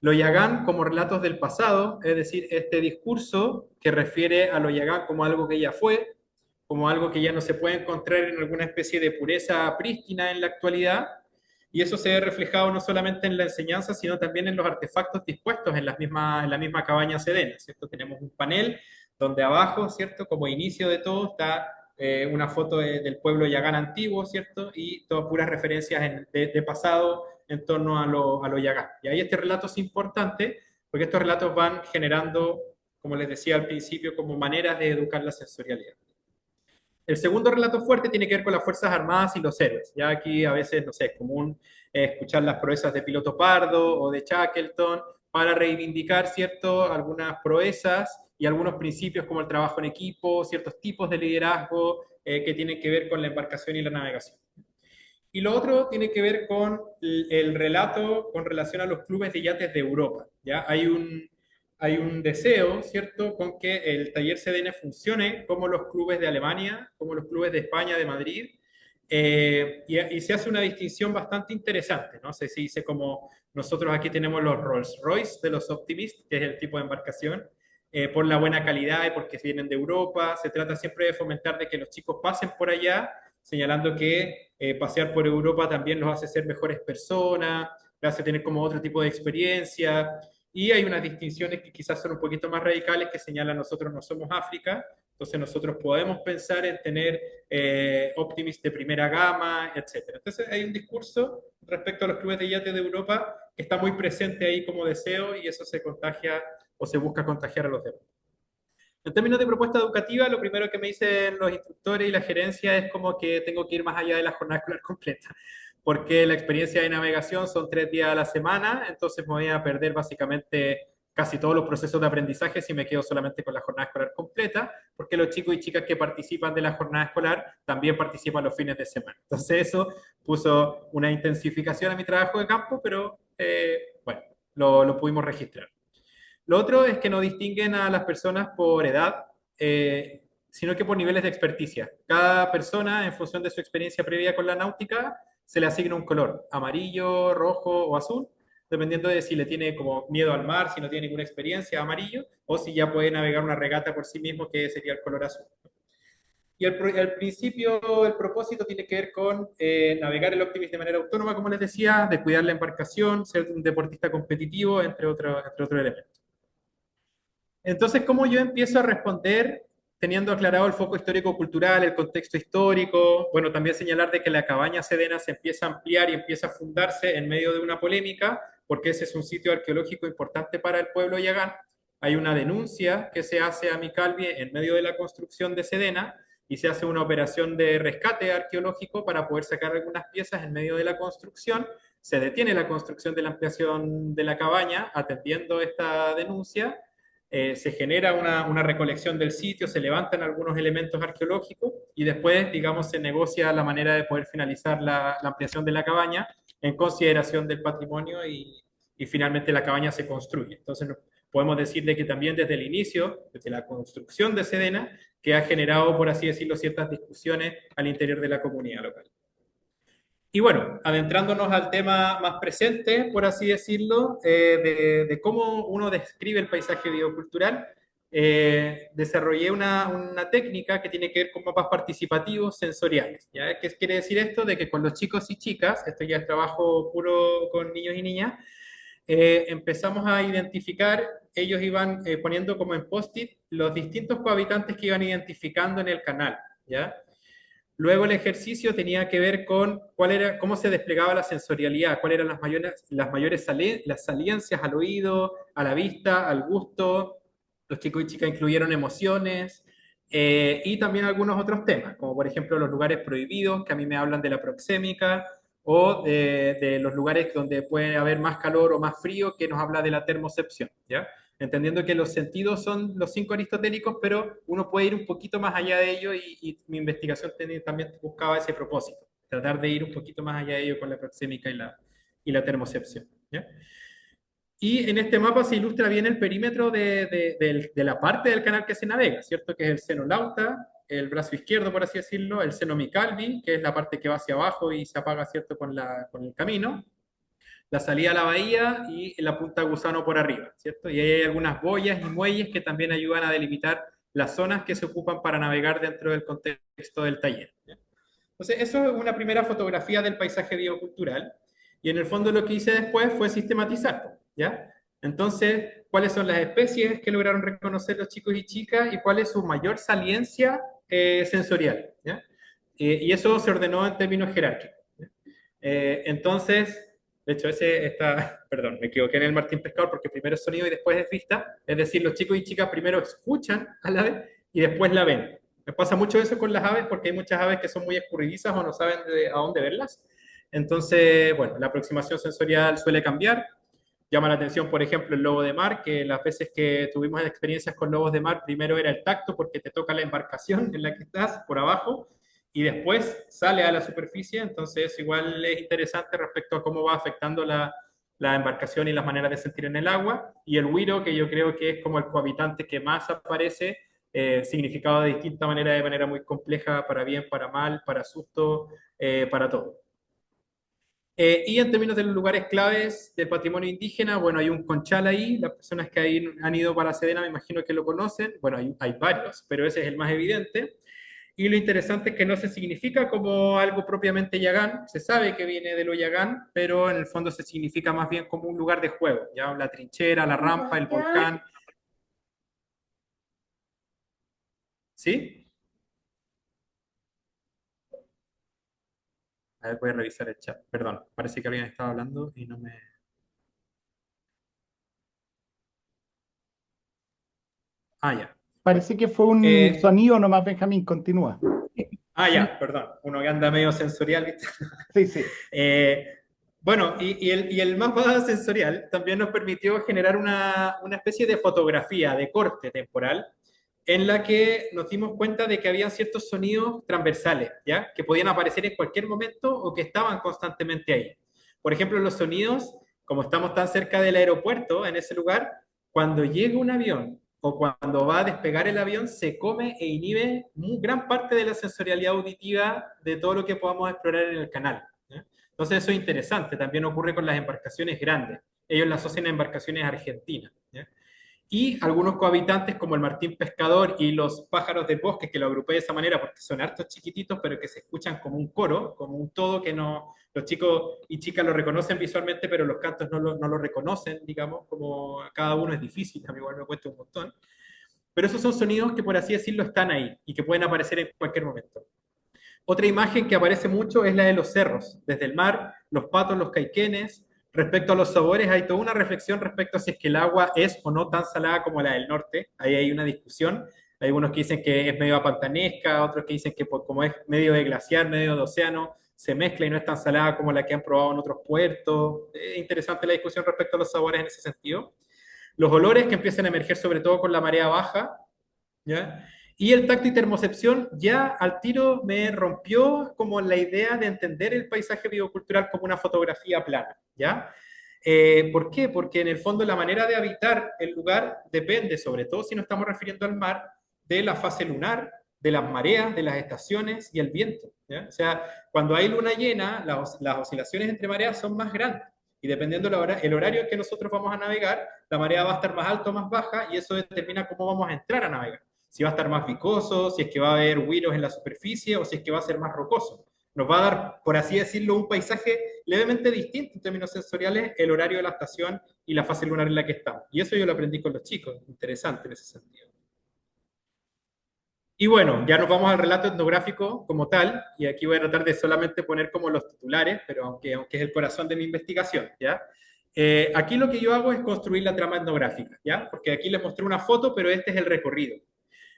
Lo Yagán como relatos del pasado, es decir, este discurso que refiere a lo Yagán como algo que ya fue, como algo que ya no se puede encontrar en alguna especie de pureza prístina en la actualidad, y eso se ve reflejado no solamente en la enseñanza, sino también en los artefactos dispuestos en la misma cabaña sedena, ¿cierto? Tenemos un panel donde abajo, ¿cierto? Como inicio de todo está una foto del pueblo Yagán antiguo, ¿cierto? Y todas puras referencias de pasado en torno a lo Yagán. Y ahí este relato es importante porque estos relatos van generando, como les decía al principio, como maneras de educar la sensorialidad. El segundo relato fuerte tiene que ver con las Fuerzas Armadas y los héroes. Ya aquí a veces, no sé, es común escuchar las proezas de Piloto Pardo o de Shackleton para reivindicar, ¿cierto?, algunas proezas y algunos principios como el trabajo en equipo, ciertos tipos de liderazgo que tienen que ver con la embarcación y la navegación. Y lo otro tiene que ver con el relato con relación a los clubes de yates de Europa. ¿Ya? Hay un deseo, ¿cierto?, con que el taller CDN funcione como los clubes de Alemania, como los clubes de España, de Madrid, y se hace una distinción bastante interesante, ¿no? Se dice como nosotros aquí tenemos los Rolls Royce de los Optimist, que es el tipo de embarcación, por la buena calidad y porque vienen de Europa. Se trata siempre de fomentar de que los chicos pasen por allá, señalando que pasear por Europa también los hace ser mejores personas, los hace tener como otro tipo de experiencia. Y hay unas distinciones que quizás son un poquito más radicales que señalan nosotros no somos África, entonces nosotros podemos pensar en tener Optimist de primera gama, etc. Entonces hay un discurso respecto a los clubes de yate de Europa que está muy presente ahí como deseo y eso se contagia o se busca contagiar a los demás. En términos de propuesta educativa, lo primero que me dicen los instructores y la gerencia es como que tengo que ir más allá de la jornada escolar completa, porque la experiencia de navegación son 3 días a la semana, entonces me voy a perder básicamente casi todos los procesos de aprendizaje si me quedo solamente con la jornada escolar completa, porque los chicos y chicas que participan de la jornada escolar también participan los fines de semana. Entonces eso puso una intensificación a mi trabajo de campo, pero bueno, lo pudimos registrar. Lo otro es que no distinguen a las personas por edad, sino que por niveles de experticia. Cada persona, en función de su experiencia previa con la náutica, se le asigna un color, amarillo, rojo o azul, dependiendo de si le tiene como miedo al mar, si no tiene ninguna experiencia, amarillo, o si ya puede navegar una regata por sí mismo, que sería el color azul. Y el principio, el propósito tiene que ver con navegar el Optimist de manera autónoma, como les decía, de cuidar la embarcación, ser un deportista competitivo, entre otros elementos. Entonces, ¿cómo yo empiezo a responder teniendo aclarado el foco histórico-cultural, el contexto histórico? Bueno, también señalar de que la cabaña Sedena se empieza a ampliar y empieza a fundarse en medio de una polémica, porque ese es un sitio arqueológico importante para el pueblo yagán. Hay una denuncia que se hace a Micalvi en medio de la construcción de Sedena y se hace una operación de rescate arqueológico para poder sacar algunas piezas en medio de la construcción. Se detiene la construcción de la ampliación de la cabaña atendiendo esta denuncia, se genera una recolección del sitio, se levantan algunos elementos arqueológicos y después, digamos, se negocia la manera de poder finalizar la ampliación de la cabaña en consideración del patrimonio y finalmente la cabaña se construye. Entonces, podemos decir de que también desde el inicio, desde la construcción de Sedena, que ha generado, por así decirlo, ciertas discusiones al interior de la comunidad local. Y bueno, adentrándonos al tema más presente, por así decirlo, de cómo uno describe el paisaje biocultural, desarrollé una técnica que tiene que ver con mapas participativos sensoriales. ¿Ya? ¿Qué quiere decir esto? De que con los chicos y chicas, esto ya es trabajo puro con niños y niñas, empezamos a identificar, ellos iban poniendo como en post-it los distintos cohabitantes que iban identificando en el canal. ¿Ya? Luego el ejercicio tenía que ver con cómo se desplegaba la sensorialidad, cuáles eran las saliencias al oído, a la vista, al gusto. Los chicos y chicas incluyeron emociones y también algunos otros temas, como por ejemplo los lugares prohibidos, que a mí me hablan de la proxémica, o de los lugares donde puede haber más calor o más frío, que nos habla de la termocepción, ¿ya? Entendiendo que los sentidos son los 5 aristotélicos, pero uno puede ir un poquito más allá de ello y mi investigación también buscaba ese propósito, tratar de ir un poquito más allá de ello con la proxémica y la termocepción. ¿Ya? Y en este mapa se ilustra bien el perímetro de la parte del canal que se navega, ¿cierto? Que es el seno Lauta, el brazo izquierdo, por así decirlo, el seno micalvi, que es la parte que va hacia abajo y se apaga, ¿cierto?, con el camino, la salida a la bahía y la punta de gusano por arriba, ¿cierto? Y ahí hay algunas boyas y muelles que también ayudan a delimitar las zonas que se ocupan para navegar dentro del contexto del taller. ¿Ya? Entonces, eso es una primera fotografía del paisaje biocultural. Y en el fondo lo que hice después fue sistematizar, ¿ya? Entonces, ¿cuáles son las especies que lograron reconocer los chicos y chicas y cuál es su mayor saliencia sensorial? ¿Ya? Y eso se ordenó en términos jerárquicos. ¿Ya? Entonces, de hecho, ese está, perdón, me equivoqué en el Martín Pescador porque primero es sonido y después es vista. Es decir, los chicos y chicas primero escuchan a la ave y después la ven. Me pasa mucho eso con las aves porque hay muchas aves que son muy escurridizas o no saben a dónde verlas. Entonces, bueno, la aproximación sensorial suele cambiar. Llama la atención, por ejemplo, el lobo de mar, que las veces que tuvimos experiencias con lobos de mar, primero era el tacto porque te toca la embarcación en la que estás por abajo y después sale a la superficie. Entonces, igual es interesante respecto a cómo va afectando la embarcación y las maneras de sentir en el agua. Y el huiro, que yo creo que es como el cohabitante que más aparece, significado de distinta manera, de manera muy compleja, para bien, para mal, para susto, para todo. Y en términos de los lugares claves del patrimonio indígena, bueno, hay un conchal ahí, las personas que ahí han ido para Sedena me imagino que lo conocen, bueno, hay varios, pero ese es el más evidente. Y lo interesante es que no se significa como algo propiamente yagán, se sabe que viene de lo yagán, pero en el fondo se significa más bien como un lugar de juego, ya la trinchera, la rampa, el volcán, ¿sí? A ver, voy a revisar el chat, perdón, parece que alguien estaba hablando y no me... Ah, ya, bueno. Parece que fue un Eh, sonido nomás, Benjamín, continúa. ya, perdón, uno que anda medio sensorial, ¿viste? Sí, sí. Eh, bueno, y el mapa sensorial también nos permitió generar una especie de fotografía, de corte temporal, en la que nos dimos cuenta de que había ciertos sonidos transversales, ¿ya? Que podían aparecer en cualquier momento o que estaban constantemente ahí. Por ejemplo, los sonidos, como estamos tan cerca del aeropuerto, en ese lugar, cuando llega un avión o cuando va a despegar el avión, se come e inhibe gran parte de la sensorialidad auditiva de todo lo que podamos explorar en el canal. ¿Ya? Entonces eso es interesante, también ocurre con las embarcaciones grandes. Ellos las asocian a embarcaciones argentinas. ¿Ya? Y algunos cohabitantes como el martín pescador y los pájaros del bosque, que lo agrupé de esa manera porque son hartos chiquititos, pero que se escuchan como un coro, como un todo que no, los chicos y chicas lo reconocen visualmente, pero los cantos no lo reconocen, digamos, como cada uno es difícil, a mí igual me cuesta un montón. Pero esos son sonidos que, por así decirlo, están ahí y que pueden aparecer en cualquier momento. Otra imagen que aparece mucho es la de los cerros, desde el mar, los patos, los caiquenes. Respecto a los sabores, hay toda una reflexión respecto a si es que el agua es o no tan salada como la del norte. Ahí hay una discusión. Hay unos que dicen que es medio pantanesca, otros que dicen que como es medio de glaciar, medio de océano, se mezcla y no es tan salada como la que han probado en otros puertos. Es interesante la discusión respecto a los sabores en ese sentido. Los olores que empiezan a emerger sobre todo con la marea baja, ¿ya? Y el tacto y termocepción ya al tiro me rompió como la idea de entender el paisaje biocultural como una fotografía plana, ¿ya? ¿Por qué? Porque en el fondo la manera de habitar el lugar depende, sobre todo si nos estamos refiriendo al mar, de la fase lunar, de las mareas, de las estaciones y el viento, ¿ya? O sea, cuando hay luna llena, las oscilaciones entre mareas son más grandes. Y dependiendo el horario en que nosotros vamos a navegar, la marea va a estar más alta o más baja y eso determina cómo vamos a entrar a navegar, si va a estar más vicoso, si es que va a haber huiros en la superficie o si es que va a ser más rocoso. Nos va a dar, por así decirlo, un paisaje levemente distinto en términos sensoriales, el horario de la estación y la fase lunar en la que estamos. Y eso yo lo aprendí con los chicos, interesante en ese sentido. Y bueno, ya nos vamos al relato etnográfico como tal, y aquí voy a tratar de solamente poner como los titulares, pero aunque es el corazón de mi investigación, ¿ya? Aquí lo que yo hago es construir la trama etnográfica, ¿ya? Porque aquí les mostré una foto, pero este es el recorrido.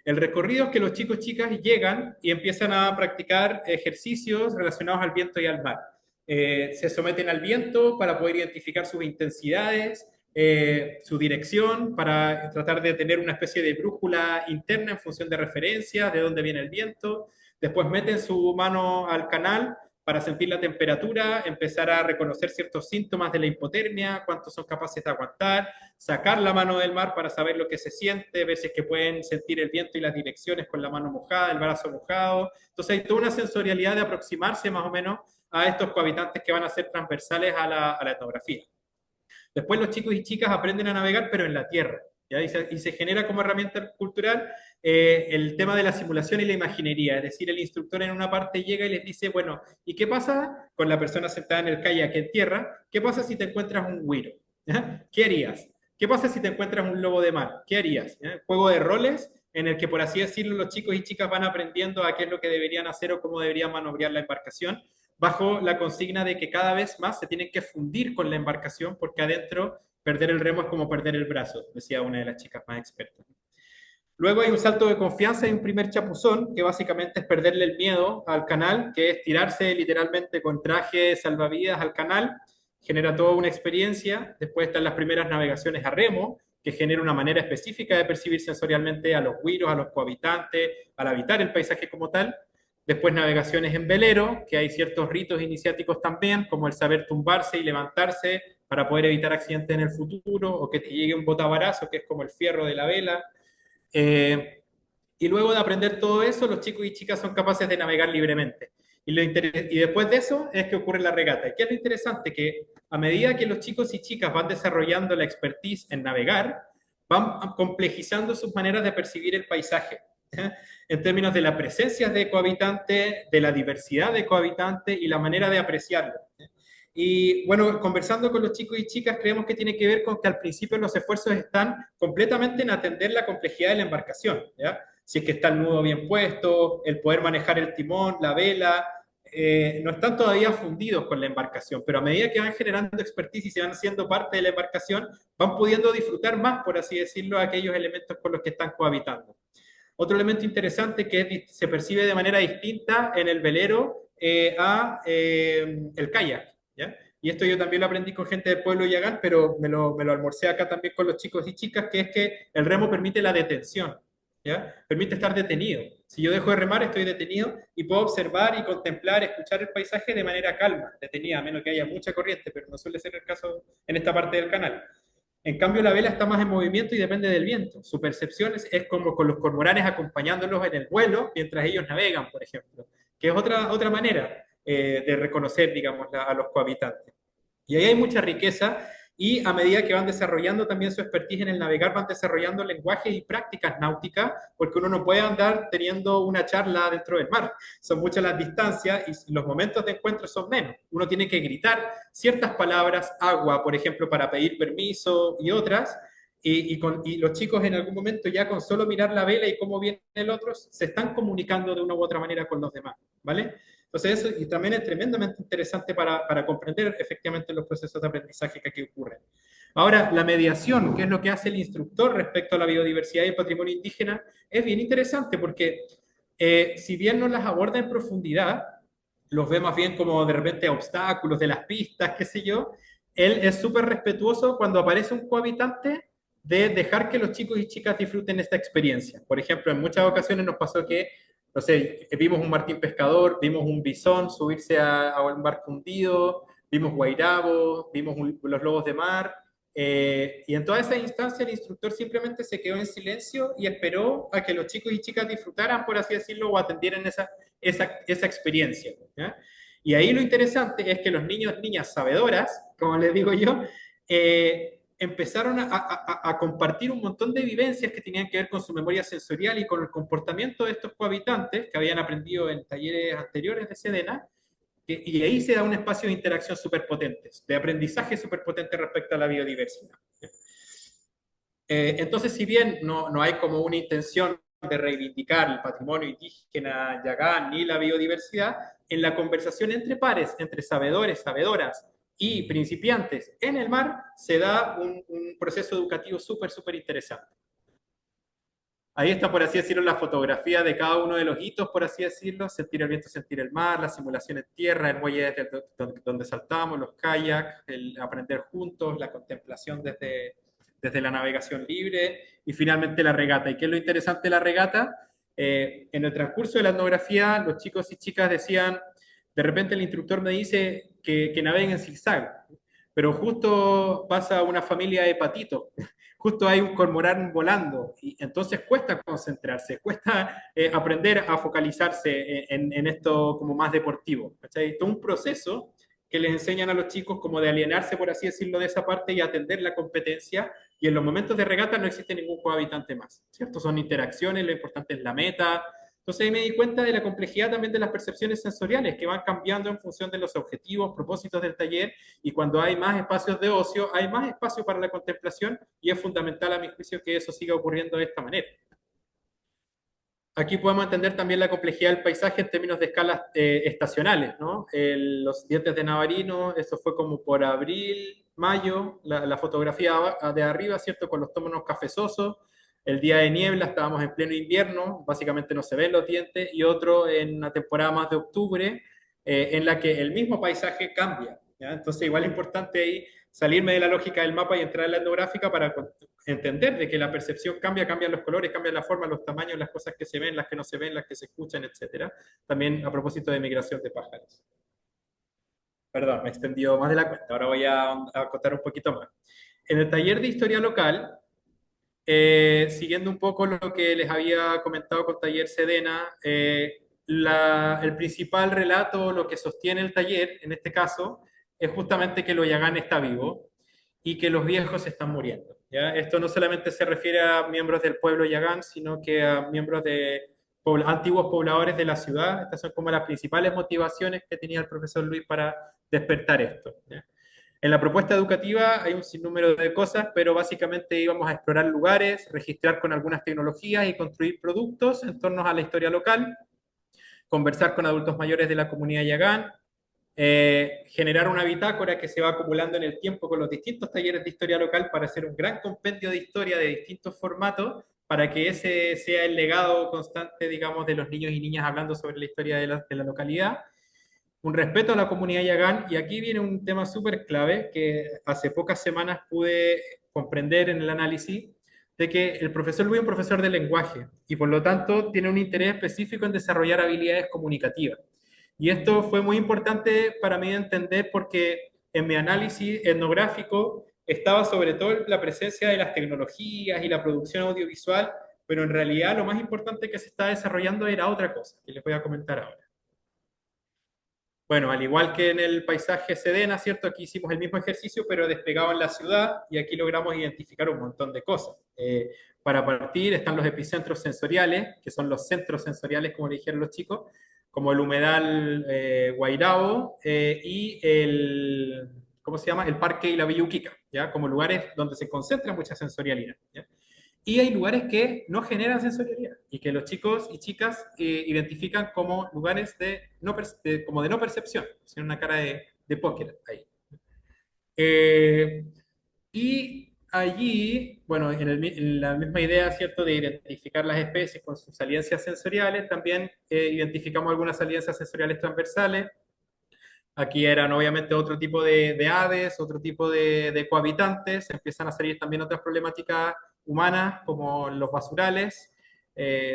El recorrido es que los chicos y chicas llegan y empiezan a practicar ejercicios relacionados al viento y al mar. Se someten al viento para poder identificar sus intensidades, su dirección, para tratar de tener una especie de brújula interna en función de referencias, de dónde viene el viento. Después meten su mano al canal para sentir la temperatura, empezar a reconocer ciertos síntomas de la hipotermia, cuántos son capaces de aguantar, sacar la mano del mar para saber lo que se siente, ver si es que pueden sentir el viento y las direcciones con la mano mojada, el brazo mojado. Entonces hay toda una sensorialidad de aproximarse más o menos a estos cohabitantes que van a ser transversales a la etnografía. Después los chicos y chicas aprenden a navegar, pero en la tierra. ¿Ya? Y se genera como herramienta cultural el tema de la simulación y la imaginería. Es decir, el instructor en una parte llega y les dice, bueno, ¿y qué pasa con la persona sentada en el kayak en tierra? ¿Qué pasa si te encuentras un güiro? ¿Ya? ¿Qué harías? ¿Qué pasa si te encuentras un lobo de mar? ¿Qué harías? ¿Ya? Juego de roles en el que, por así decirlo, los chicos y chicas van aprendiendo a qué es lo que deberían hacer o cómo deberían manobrear la embarcación, bajo la consigna de que cada vez más se tienen que fundir con la embarcación porque adentro perder el remo es como perder el brazo, decía una de las chicas más expertas. Luego hay un salto de confianza y un primer chapuzón, que básicamente es perderle el miedo al canal, que es tirarse literalmente con traje salvavidas al canal, genera toda una experiencia. Después están las primeras navegaciones a remo, que genera una manera específica de percibir sensorialmente a los güiros, a los cohabitantes, al habitar el paisaje como tal. Después navegaciones en velero, que hay ciertos ritos iniciáticos también, como el saber tumbarse y levantarse para poder evitar accidentes en el futuro, o que te llegue un botabarazo, que es como el fierro de la vela. Eh, y luego de aprender todo eso, los chicos y chicas son capaces de navegar libremente. Y después de eso es que ocurre la regata. ¿Y qué es lo interesante? Que a medida que los chicos y chicas van desarrollando la expertise en navegar, van complejizando sus maneras de percibir el paisaje, ¿eh? En términos de la presencia de cohabitantes, de la diversidad de cohabitantes y la manera de apreciarlo. Y bueno, conversando con los chicos y chicas, creemos que tiene que ver con que al principio los esfuerzos están completamente en atender la complejidad de la embarcación, ¿ya? Si es que está el nudo bien puesto, el poder manejar el timón, la vela, no están todavía fundidos con la embarcación, pero a medida que van generando expertise y se van haciendo parte de la embarcación, van pudiendo disfrutar más, por así decirlo, aquellos elementos con los que están cohabitando. Otro elemento interesante que se percibe de manera distinta en el velero a el kayak, ¿ya? Y esto yo también lo aprendí con gente del pueblo Yagán, pero me lo almorcé acá también con los chicos y chicas, que es que el remo permite la detención, ¿ya? Permite estar detenido. Si yo dejo de remar, estoy detenido y puedo observar y contemplar, escuchar el paisaje de manera calma, detenida, a menos que haya mucha corriente, pero no suele ser el caso en esta parte del canal. En cambio, la vela está más en movimiento y depende del viento. Su percepción es como con los cormoranes acompañándolos en el vuelo mientras ellos navegan, por ejemplo, que es otra manera de reconocer, digamos, a los cohabitantes. Y ahí hay mucha riqueza y a medida que van desarrollando también su expertise en el navegar, van desarrollando lenguajes y prácticas náuticas, porque uno no puede andar teniendo una charla dentro del mar. Son muchas las distancias y los momentos de encuentro son menos. Uno tiene que gritar ciertas palabras, agua, por ejemplo, para pedir permiso y otras, y los chicos en algún momento ya con solo mirar la vela y cómo viene el otro, se están comunicando de una u otra manera con los demás, ¿vale? Entonces eso y también es tremendamente interesante para comprender efectivamente los procesos de aprendizaje que aquí ocurren. Ahora, la mediación, que es lo que hace el instructor respecto a la biodiversidad y el patrimonio indígena, es bien interesante porque si bien no las aborda en profundidad, los ve más bien como de repente obstáculos de las pistas, qué sé yo, él es súper respetuoso cuando aparece un cohabitante de dejar que los chicos y chicas disfruten esta experiencia. Por ejemplo, en muchas ocasiones nos pasó que no sé, vimos un martín pescador, vimos un bisón subirse a un barco hundido, vimos guairabos, vimos los lobos de mar, y en toda esa instancia el instructor simplemente se quedó en silencio y esperó a que los chicos y chicas disfrutaran, por así decirlo, o atendieran esa experiencia, ¿ya? Y ahí lo interesante es que los niños, niñas sabedoras, como les digo yo, empezaron a compartir un montón de vivencias que tenían que ver con su memoria sensorial y con el comportamiento de estos cohabitantes que habían aprendido en talleres anteriores de Sedena, y ahí se da un espacio de interacción súper potente, de aprendizaje súper potente respecto a la biodiversidad. Entonces, si bien no hay como una intención de reivindicar el patrimonio indígena yagán ni la biodiversidad, en la conversación entre pares, entre sabedores, sabedoras y principiantes en el mar, se da un proceso educativo súper interesante. Ahí está, por así decirlo, la fotografía de cada uno de los hitos, por así decirlo, sentir el viento, sentir el mar, la simulación en tierra, el muelle desde donde saltamos, los kayaks, el aprender juntos, la contemplación desde la navegación libre y finalmente la regata. ¿Y qué es lo interesante de la regata? En el transcurso de la etnografía, los chicos y chicas decían, de repente el instructor me dice que naveguen en zigzag, pero justo pasa una familia de patitos, justo hay un cormorán volando, y entonces cuesta concentrarse, cuesta aprender a focalizarse en esto como más deportivo. ¿Cachai? Todo un proceso que les enseñan a los chicos como de alienarse, por así decirlo, de esa parte y atender la competencia, y en los momentos de regata no existe ningún cohabitante más, ¿cierto? Son interacciones, lo importante es la meta. Entonces ahí me di cuenta de la complejidad también de las percepciones sensoriales que van cambiando en función de los objetivos, propósitos del taller, y cuando hay más espacios de ocio, hay más espacio para la contemplación, y es fundamental a mi juicio que eso siga ocurriendo de esta manera. Aquí podemos entender también la complejidad del paisaje en términos de escalas estacionales, ¿no? Los dientes de Navarino, eso fue como por abril, mayo, la fotografía de arriba, ¿cierto? Con los tonos cafezosos. El día de niebla estábamos en pleno invierno, básicamente no se ven los dientes, y otro en una temporada más de octubre, en la que el mismo paisaje cambia, ¿ya? Entonces, igual es importante ahí salirme de la lógica del mapa y entrar en la etnográfica para entender de que la percepción cambia, cambian los colores, cambian la forma, los tamaños, las cosas que se ven, las que no se ven, las que se escuchan, etcétera. También a propósito de migración de pájaros. Perdón, me he extendido más de la cuenta, ahora voy a contar un poquito más. En el taller de historia local, siguiendo un poco lo que les había comentado con Taller Sedena, el principal relato, lo que sostiene el taller, en este caso, es justamente que Loyagán está vivo y que los viejos están muriendo, ¿ya? Esto no solamente se refiere a miembros del pueblo Yagán, sino que a miembros de antiguos pobladores de la ciudad. Estas son como las principales motivaciones que tenía el profesor Luis para despertar esto, ¿ya? En la propuesta educativa hay un sinnúmero de cosas, pero básicamente íbamos a explorar lugares, registrar con algunas tecnologías y construir productos en torno a la historia local, conversar con adultos mayores de la comunidad Yagán, generar una bitácora que se va acumulando en el tiempo con los distintos talleres de historia local para hacer un gran compendio de historia de distintos formatos, para que ese sea el legado constante, digamos, de los niños y niñas hablando sobre la historia de la localidad. Un respeto a la comunidad Yagán, y aquí viene un tema súper clave que hace pocas semanas pude comprender en el análisis, de que el profesor Luis es un profesor de lenguaje y por lo tanto tiene un interés específico en desarrollar habilidades comunicativas. Y esto fue muy importante para mí entender porque en mi análisis etnográfico estaba sobre todo la presencia de las tecnologías y la producción audiovisual, pero en realidad lo más importante que se está desarrollando era otra cosa, que les voy a comentar ahora. Bueno, al igual que en el paisaje Sedena, ¿cierto? Aquí hicimos el mismo ejercicio, pero desplegado en la ciudad, y aquí logramos identificar un montón de cosas. Para partir están los epicentros sensoriales, que son los centros sensoriales, como le dijeron los chicos, como el humedal Guairao y el, ¿cómo se llama? El Parque y la Villa Uquica, ¿ya? Como lugares donde se concentra mucha sensorialidad, ¿ya? Y hay lugares que no generan sensorialidad y que los chicos y chicas identifican como lugares como de no percepción, sin una cara de póker ahí. Eh, y allí, bueno, en la misma idea, ¿cierto?, de identificar las especies con sus alianzas sensoriales, también identificamos algunas alianzas sensoriales transversales. Aquí eran obviamente otro tipo de aves, otro tipo de cohabitantes, empiezan a salir también otras problemáticas humanas como los basurales,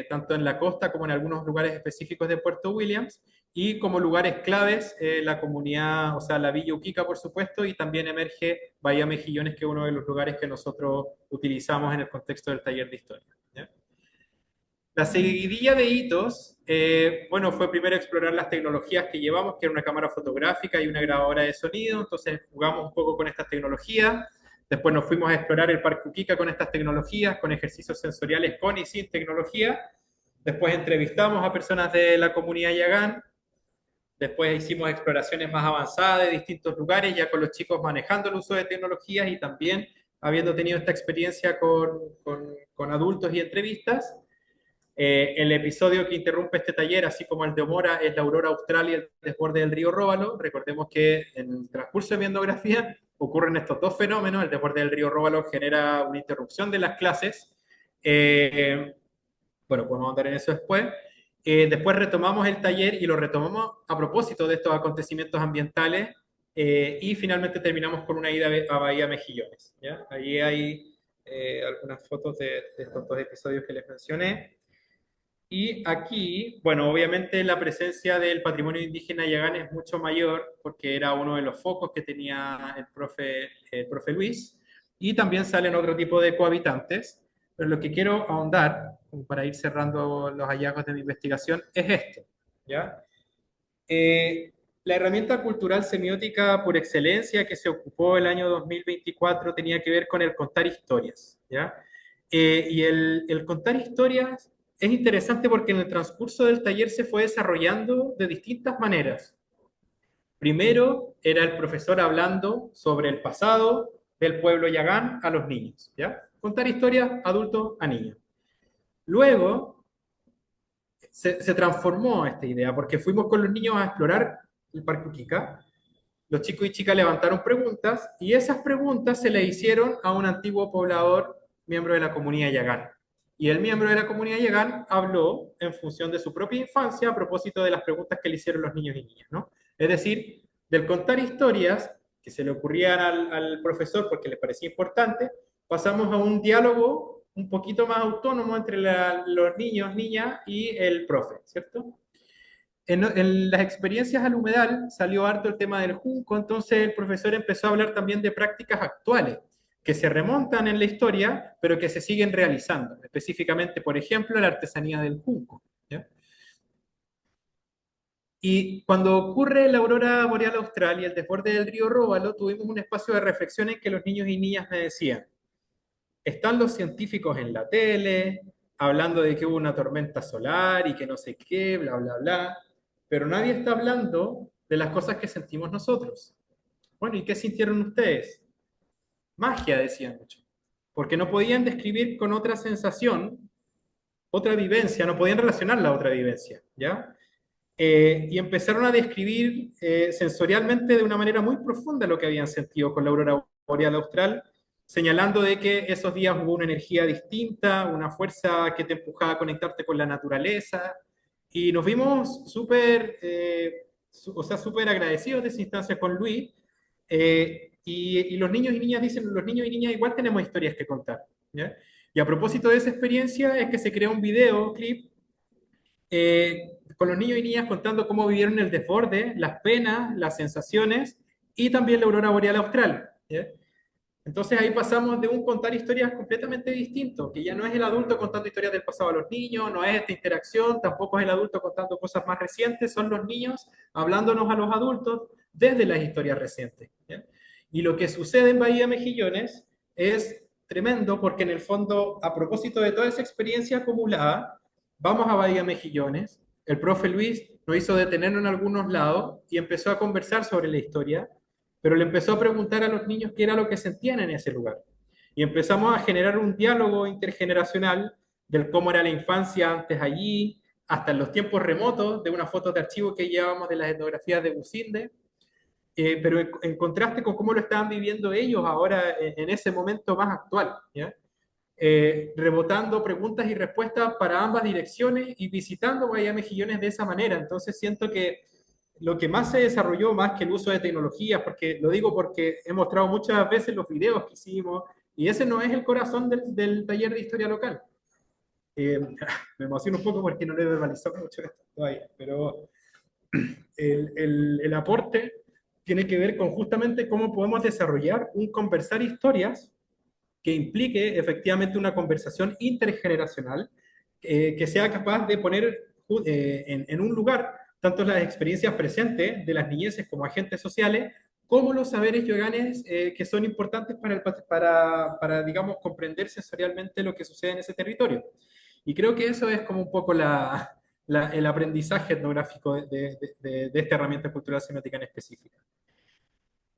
tanto en la costa como en algunos lugares específicos de Puerto Williams, y como lugares claves la comunidad, o sea, la Villa Uquica, por supuesto, y también emerge Bahía Mejillones, que es uno de los lugares que nosotros utilizamos en el contexto del taller de historia, ¿ya? La seguidilla de hitos, bueno, fue primero explorar las tecnologías que llevamos, que era una cámara fotográfica y una grabadora de sonido, entonces jugamos un poco con estas tecnologías. Después nos fuimos a explorar el Parque Uquica con estas tecnologías, con ejercicios sensoriales con y sin tecnología. Después entrevistamos a personas de la comunidad Yagán. Después hicimos exploraciones más avanzadas de distintos lugares, ya con los chicos manejando el uso de tecnologías y también habiendo tenido esta experiencia con adultos y entrevistas. El episodio que interrumpe este taller, así como el de Omora, es la aurora austral y el desborde del río Róbalo. Recordemos que en el transcurso de mi etnografía ocurren estos dos fenómenos. El desborde del río Róbalo genera una interrupción de las clases. Bueno, podemos andar en eso después. Después retomamos el taller y lo retomamos a propósito de estos acontecimientos ambientales, y finalmente terminamos con una ida a Bahía Mejillones, ¿ya? Allí hay algunas fotos de estos dos episodios que les mencioné. Y aquí, bueno, obviamente la presencia del patrimonio indígena yagán es mucho mayor porque era uno de los focos que tenía el profe Luis, y también salen otro tipo de cohabitantes, pero lo que quiero ahondar, como para ir cerrando los hallazgos de mi investigación, es esto, ¿ya? La herramienta cultural semiótica por excelencia que se ocupó el año 2024 tenía que ver con el contar historias, ¿ya? Y el contar historias es interesante porque en el transcurso del taller se fue desarrollando de distintas maneras. Primero era el profesor hablando sobre el pasado del pueblo yagán a los niños, ¿ya? Contar historias adultos a niños. Luego se transformó esta idea porque fuimos con los niños a explorar el Parque Uquica. Los chicos y chicas levantaron preguntas y esas preguntas se le hicieron a un antiguo poblador, miembro de la comunidad Yagán. Y el miembro de la comunidad Yagán habló en función de su propia infancia a propósito de las preguntas que le hicieron los niños y niñas, ¿no? Es decir, del contar historias que se le ocurrían al profesor porque le parecía importante, pasamos a un diálogo un poquito más autónomo entre los niños, niñas y el profe, ¿cierto? En las experiencias al humedal salió harto el tema del junco, entonces el profesor empezó a hablar también de prácticas actuales que se remontan en la historia, pero que se siguen realizando. Específicamente, por ejemplo, la artesanía del junco, ¿ya? Y cuando ocurre la aurora boreal austral y el desborde del río Róbalo, tuvimos un espacio de reflexión en que los niños y niñas me decían, están los científicos en la tele, hablando de que hubo una tormenta solar y que no sé qué, bla, bla, bla, pero nadie está hablando de las cosas que sentimos nosotros. Bueno, ¿y qué sintieron ustedes? Magia, decían mucho, porque no podían describir con otra sensación, otra vivencia, no podían relacionar la otra vivencia, ¿ya? Y empezaron a describir sensorialmente de una manera muy profunda lo que habían sentido con la aurora boreal austral, señalando de que esos días hubo una energía distinta, una fuerza que te empujaba a conectarte con la naturaleza, y nos vimos súper, o sea, súper agradecidos de esa instancia con Luis, y los niños y niñas dicen, los niños y niñas igual tenemos historias que contar, ¿ya? Y a propósito de esa experiencia es que se creó un video, clip, con los niños y niñas contando cómo vivieron el desborde, las penas, las sensaciones y también la aurora boreal austral, ¿ya? Entonces ahí pasamos de un contar historias completamente distinto, que ya no es el adulto contando historias del pasado a los niños, no es esta interacción, tampoco es el adulto contando cosas más recientes, son los niños hablándonos a los adultos desde las historias recientes, ¿ya? Y lo que sucede en Bahía Mejillones es tremendo porque en el fondo, a propósito de toda esa experiencia acumulada, vamos a Bahía Mejillones, el profe Luis nos hizo detenernos en algunos lados y empezó a conversar sobre la historia, pero le empezó a preguntar a los niños qué era lo que sentían en ese lugar. Y empezamos a generar un diálogo intergeneracional del cómo era la infancia antes allí, hasta en los tiempos remotos, de unas fotos de archivo que llevábamos de las etnografías de Bucinde, pero en contraste con cómo lo estaban viviendo ellos ahora en ese momento más actual, ¿ya? Rebotando preguntas y respuestas para ambas direcciones y visitando Bahía Mejillones de esa manera. Entonces siento que lo que más se desarrolló, más que el uso de tecnologías, porque lo digo porque he mostrado muchas veces los videos que hicimos, y ese no es el corazón del taller de historia local. Eh, Me emociono un poco porque no lo he verbalizado mucho esto todavía, pero el aporte tiene que ver con justamente cómo podemos desarrollar un conversar historias que implique efectivamente una conversación intergeneracional que sea capaz de poner en un lugar tanto las experiencias presentes de las niñeces como agentes sociales, como los saberes yoganes que son importantes digamos, comprender sensorialmente lo que sucede en ese territorio. Y creo que eso es como un poco el aprendizaje etnográfico de esta herramienta cultural semiótica en específica.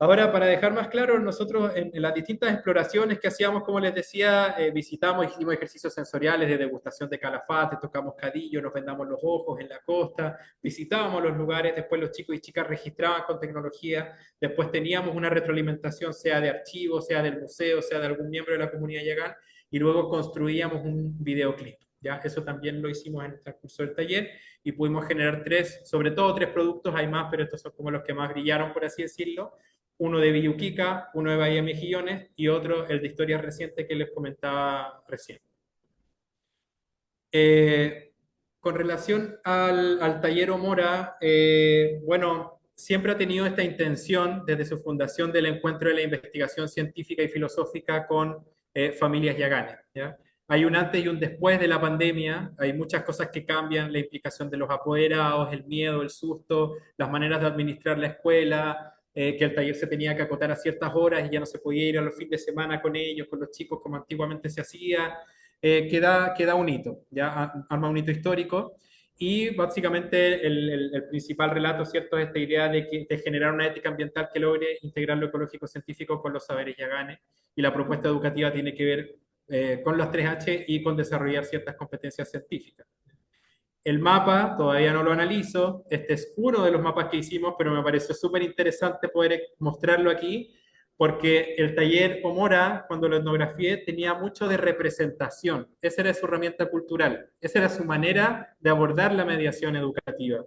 Ahora, para dejar más claro, nosotros en las distintas exploraciones que hacíamos, como les decía, visitamos, hicimos ejercicios sensoriales de degustación de calafate, tocamos cadillo, nos vendamos los ojos en la costa, visitábamos los lugares, después los chicos y chicas registraban con tecnología, después teníamos una retroalimentación, sea de archivo, sea del museo, sea de algún miembro de la comunidad Yagán, y luego construíamos un videoclip. ¿Ya? Eso también lo hicimos en el transcurso del taller y pudimos generar tres, sobre todo tres productos, hay más, pero estos son como los que más brillaron, por así decirlo, uno de Villuquica, uno de Bahía Mejillones y otro, el de historia reciente que les comentaba recién. Eh, Con relación al taller Omora, bueno, siempre ha tenido esta intención desde su fundación del encuentro de la investigación científica y filosófica con familias yaganes, ¿ya? Hay un antes y un después de la pandemia, hay muchas cosas que cambian, la implicación de los apoderados, el miedo, el susto, las maneras de administrar la escuela, que el taller se tenía que acotar a ciertas horas y ya no se podía ir a los fines de semana con ellos, con los chicos, como antiguamente se hacía. Queda un hito, ya arma un hito histórico. Y básicamente el principal relato, ¿cierto?, es esta idea de generar una ética ambiental que logre integrar lo ecológico-científico con los saberes yaganes. Y la propuesta educativa tiene que ver con las 3H y con desarrollar ciertas competencias científicas. El mapa todavía no lo analizo, este es uno de los mapas que hicimos, pero me pareció súper interesante poder mostrarlo aquí, porque el taller Omora, cuando lo etnografié, tenía mucho de representación. Esa era su herramienta cultural, esa era su manera de abordar la mediación educativa,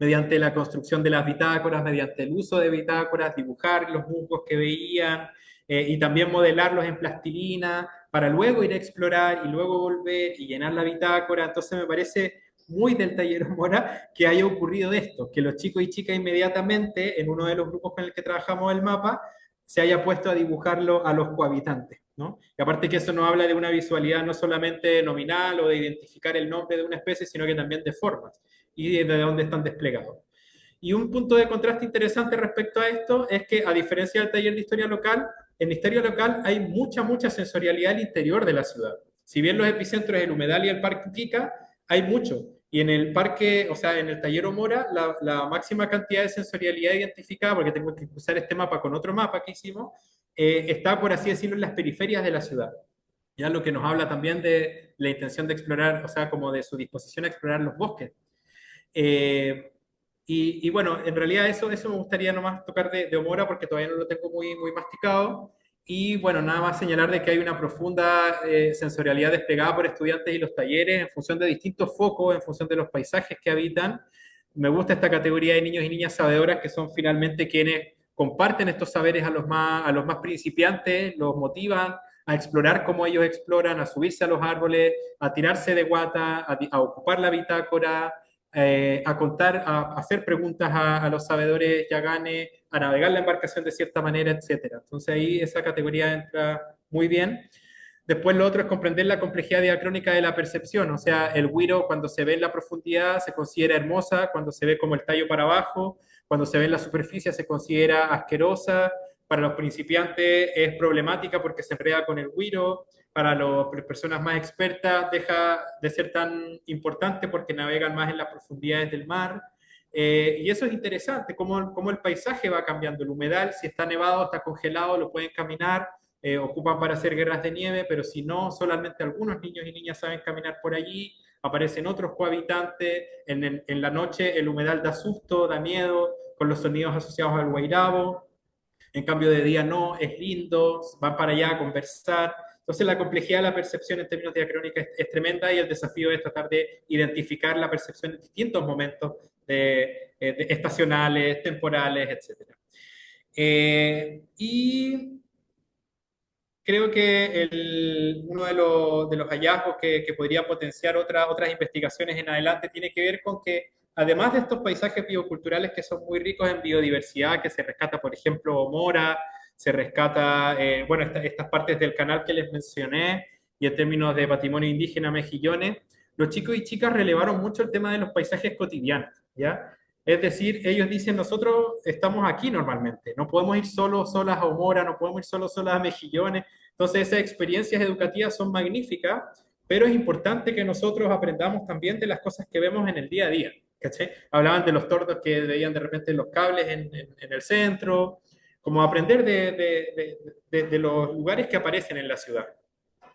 mediante la construcción de las bitácoras, mediante el uso de bitácoras, dibujar los musgos que veían y también modelarlos en plastilina para luego ir a explorar y luego volver y llenar la bitácora. Entonces me parece muy del taller Mora que haya ocurrido esto, que los chicos y chicas inmediatamente en uno de los grupos con el que trabajamos el mapa se haya puesto a dibujarlo a los cohabitantes, ¿no? Y aparte que eso nos habla de una visualidad no solamente nominal o de identificar el nombre de una especie, sino que también de formas y de dónde están desplegados. Y un punto de contraste interesante respecto a esto es que, a diferencia del taller de historia local, en historia local hay mucha sensorialidad al interior de la ciudad. Si bien los epicentros es el humedal y el parque Quica, hay mucho. Y en el parque, o sea, en el taller Omora, la máxima cantidad de sensorialidad identificada, porque tengo que cruzar este mapa con otro mapa que hicimos, está, por así decirlo, en las periferias de la ciudad. Ya lo que nos habla también de la intención de explorar, o sea, como de su disposición a explorar los bosques. Eh, bueno, en realidad eso me gustaría nomás tocar de Omora porque todavía no lo tengo muy masticado. Y bueno, nada más señalar de que hay una profunda sensorialidad desplegada por estudiantes y los talleres en función de distintos focos, en función de los paisajes que habitan. Me gusta esta categoría de niños y niñas sabedoras que son finalmente quienes comparten estos saberes a los más principiantes, los motivan a explorar como ellos exploran, a subirse a los árboles, a tirarse de guata, a ocupar la bitácora, a contar, a hacer preguntas a los sabedores yaganes, a navegar la embarcación de cierta manera, etcétera. Entonces ahí esa categoría entra muy bien. Después lo otro es comprender la complejidad diacrónica de la percepción, o sea, el güiro cuando se ve en la profundidad se considera hermosa, cuando se ve como el tallo para abajo, cuando se ve en la superficie se considera asquerosa, para los principiantes es problemática porque se enreda con el güiro, para las personas más expertas deja de ser tan importante porque navegan más en las profundidades del mar. Y eso es interesante, cómo el paisaje va cambiando. El humedal, si está nevado, está congelado, lo pueden caminar, ocupan para hacer guerras de nieve, pero si no, solamente algunos niños y niñas saben caminar por allí. Aparecen otros cohabitantes. En la noche el humedal da susto, da miedo, con los sonidos asociados al guairabo. En cambio de día no, es lindo, van para allá a conversar. Entonces la complejidad de la percepción en términos diacrónicos es tremenda y el desafío es tratar de identificar la percepción en distintos momentos de estacionales, temporales, etc. Y creo que uno de los hallazgos que podría potenciar otras investigaciones en adelante tiene que ver con que, además de estos paisajes bioculturales que son muy ricos en biodiversidad, que se rescata, por ejemplo, Mora, se rescata, bueno, estas partes del canal que les mencioné, y en términos de patrimonio indígena, mejillones, los chicos y chicas relevaron mucho el tema de los paisajes cotidianos, ¿ya? Es decir, ellos dicen, nosotros estamos aquí normalmente, no podemos ir solos, solas a Omora, no podemos ir solos, solas a Mejillones. Entonces, esas experiencias educativas son magníficas, pero es importante que nosotros aprendamos también de las cosas que vemos en el día a día. ¿Cachai? Hablaban de los tordos que veían de repente los cables en el centro, como aprender de los lugares que aparecen en la ciudad.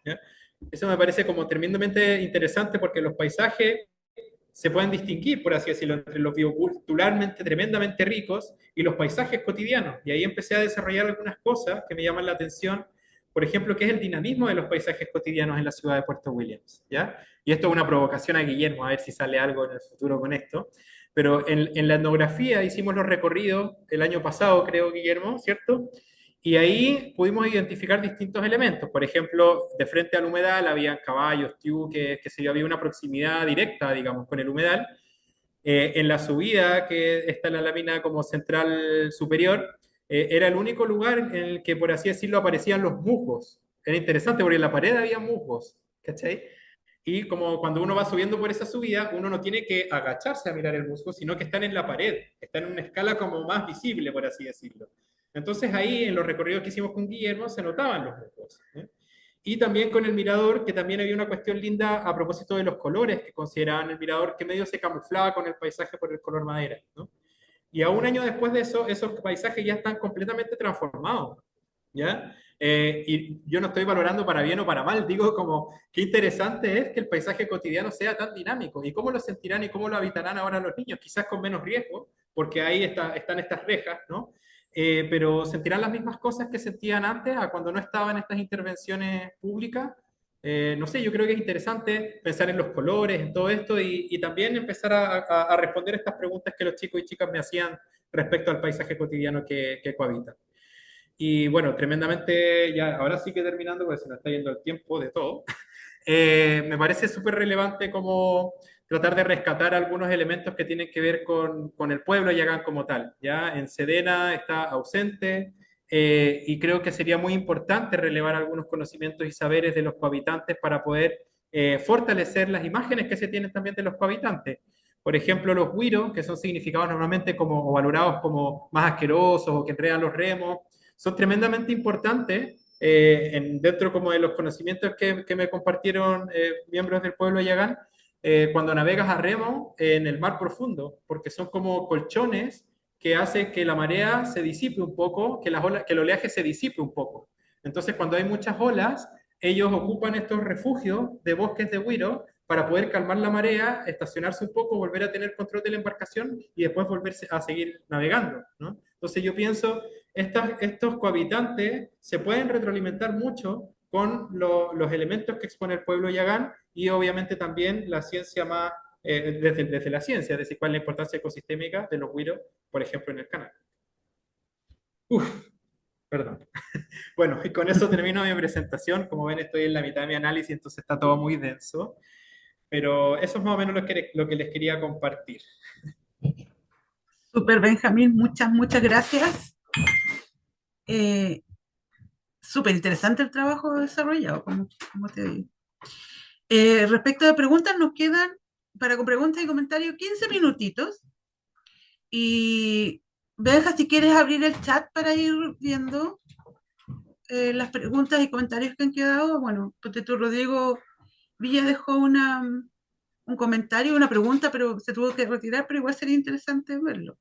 ¿Ya? Eso me parece como tremendamente interesante porque los paisajes se pueden distinguir, por así decirlo, entre los bioculturalmente tremendamente ricos y los paisajes cotidianos. Y ahí empecé a desarrollar algunas cosas que me llaman la atención, por ejemplo, que es el dinamismo de los paisajes cotidianos en la ciudad de Puerto Williams, ¿ya? Y esto es una provocación a Guillermo, a ver si sale algo en el futuro con esto. Pero en la etnografía hicimos los recorridos el año pasado, creo, Guillermo, ¿cierto? Y ahí pudimos identificar distintos elementos. Por ejemplo, de frente al humedal había caballos, tiuques, que se había una proximidad directa, digamos, con el humedal. En la subida, que está en la lámina como central superior, era el único lugar en el que, por así decirlo, aparecían los musgos. Era interesante porque en la pared había musgos, ¿cachai? Y como cuando uno va subiendo por esa subida, uno no tiene que agacharse a mirar el musgo, sino que están en la pared, están en una escala como más visible, por así decirlo. Entonces ahí en los recorridos que hicimos con Guillermo se notaban los musgos. ¿Eh? Y también con el mirador, que también había una cuestión linda a propósito de los colores que consideraban el mirador, que medio se camuflaba con el paisaje por el color madera, ¿no? Y a un año después de eso, esos paisajes ya están completamente transformados, ¿ya? Y yo no estoy valorando para bien o para mal, digo como qué interesante es que el paisaje cotidiano sea tan dinámico y cómo lo sentirán y cómo lo habitarán ahora los niños, quizás con menos riesgo, porque ahí están estas rejas, ¿no? Pero sentirán las mismas cosas que sentían antes a cuando no estaban estas intervenciones públicas. No sé, yo creo que es interesante pensar en los colores, en todo esto y también empezar a responder estas preguntas que los chicos y chicas me hacían respecto al paisaje cotidiano que cohabita. Y bueno, tremendamente, ya ahora sí que terminando, porque se nos está yendo el tiempo de todo, me parece súper relevante como tratar de rescatar algunos elementos que tienen que ver con el pueblo Yagán como tal. Ya en Sedena está ausente y creo que sería muy importante relevar algunos conocimientos y saberes de los cohabitantes para poder fortalecer las imágenes que se tienen también de los cohabitantes. Por ejemplo, los güiros, que son significados normalmente como, o valorados como más asquerosos o que enredan los remos, son tremendamente importantes dentro como de los conocimientos que me compartieron miembros del pueblo Yagán, cuando navegas a remo en el mar profundo, porque son como colchones que hacen que la marea se disipe un poco, que, las olas, que el oleaje se disipe un poco. Entonces, cuando hay muchas olas, ellos ocupan estos refugios de bosques de güiro para poder calmar la marea, estacionarse un poco, volver a tener control de la embarcación y después volverse a seguir navegando, ¿no? Entonces yo pienso estos cohabitantes se pueden retroalimentar mucho con los elementos que expone el pueblo Yagán y obviamente también la ciencia más, desde la ciencia, es decir, cuál es la importancia ecosistémica de los güiros, por ejemplo, en el canal. Uf, perdón. Bueno, y con eso termino mi presentación. Como ven, estoy en la mitad de mi análisis, entonces está todo muy denso. Pero eso es más o menos lo que les quería compartir. Super Benjamín, muchas gracias. Eh, Súper interesante el trabajo desarrollado, como te digo. Respecto de preguntas, nos quedan para con preguntas y comentarios 15 minutitos. Y Benja, si quieres abrir el chat para ir viendo las preguntas y comentarios que han quedado. Bueno, porque tú, Rodrigo Villa dejó un comentario, una pregunta, pero se tuvo que retirar, pero igual sería interesante verlo.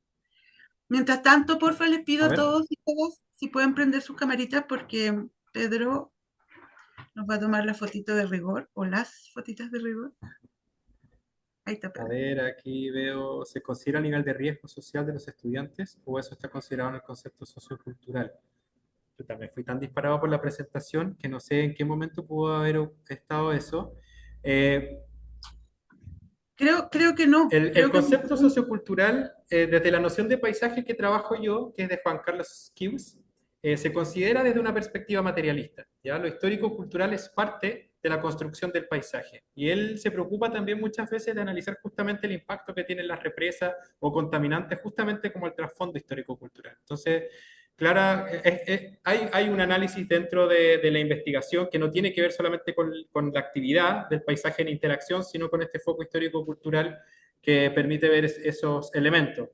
Mientras tanto, porfa, les pido A a ver, todos y todas si pueden prender sus camaritas porque Pedro nos va a tomar la fotito de rigor o las fotitas de rigor. Ahí está a Pedro. ver, aquí veo, ¿se considera el nivel de riesgo social de los estudiantes o eso está considerado en el concepto sociocultural? Yo también fui tan disparado por la presentación que no sé en qué momento pudo haber estado eso. Eh, Creo que no, el creo que es concepto sociocultural, desde la noción de paisaje que trabajo yo, que es de Juan Carlos Skius, se considera desde una perspectiva materialista. ¿Ya? Lo histórico-cultural es parte de la construcción del paisaje. Y él se preocupa también muchas veces de analizar justamente el impacto que tienen las represas o contaminantes, justamente como el trasfondo histórico-cultural. Entonces, Clara, hay un análisis dentro de la investigación que no tiene que ver solamente con la actividad del paisaje en interacción, sino con este foco histórico-cultural que permite ver esos elementos.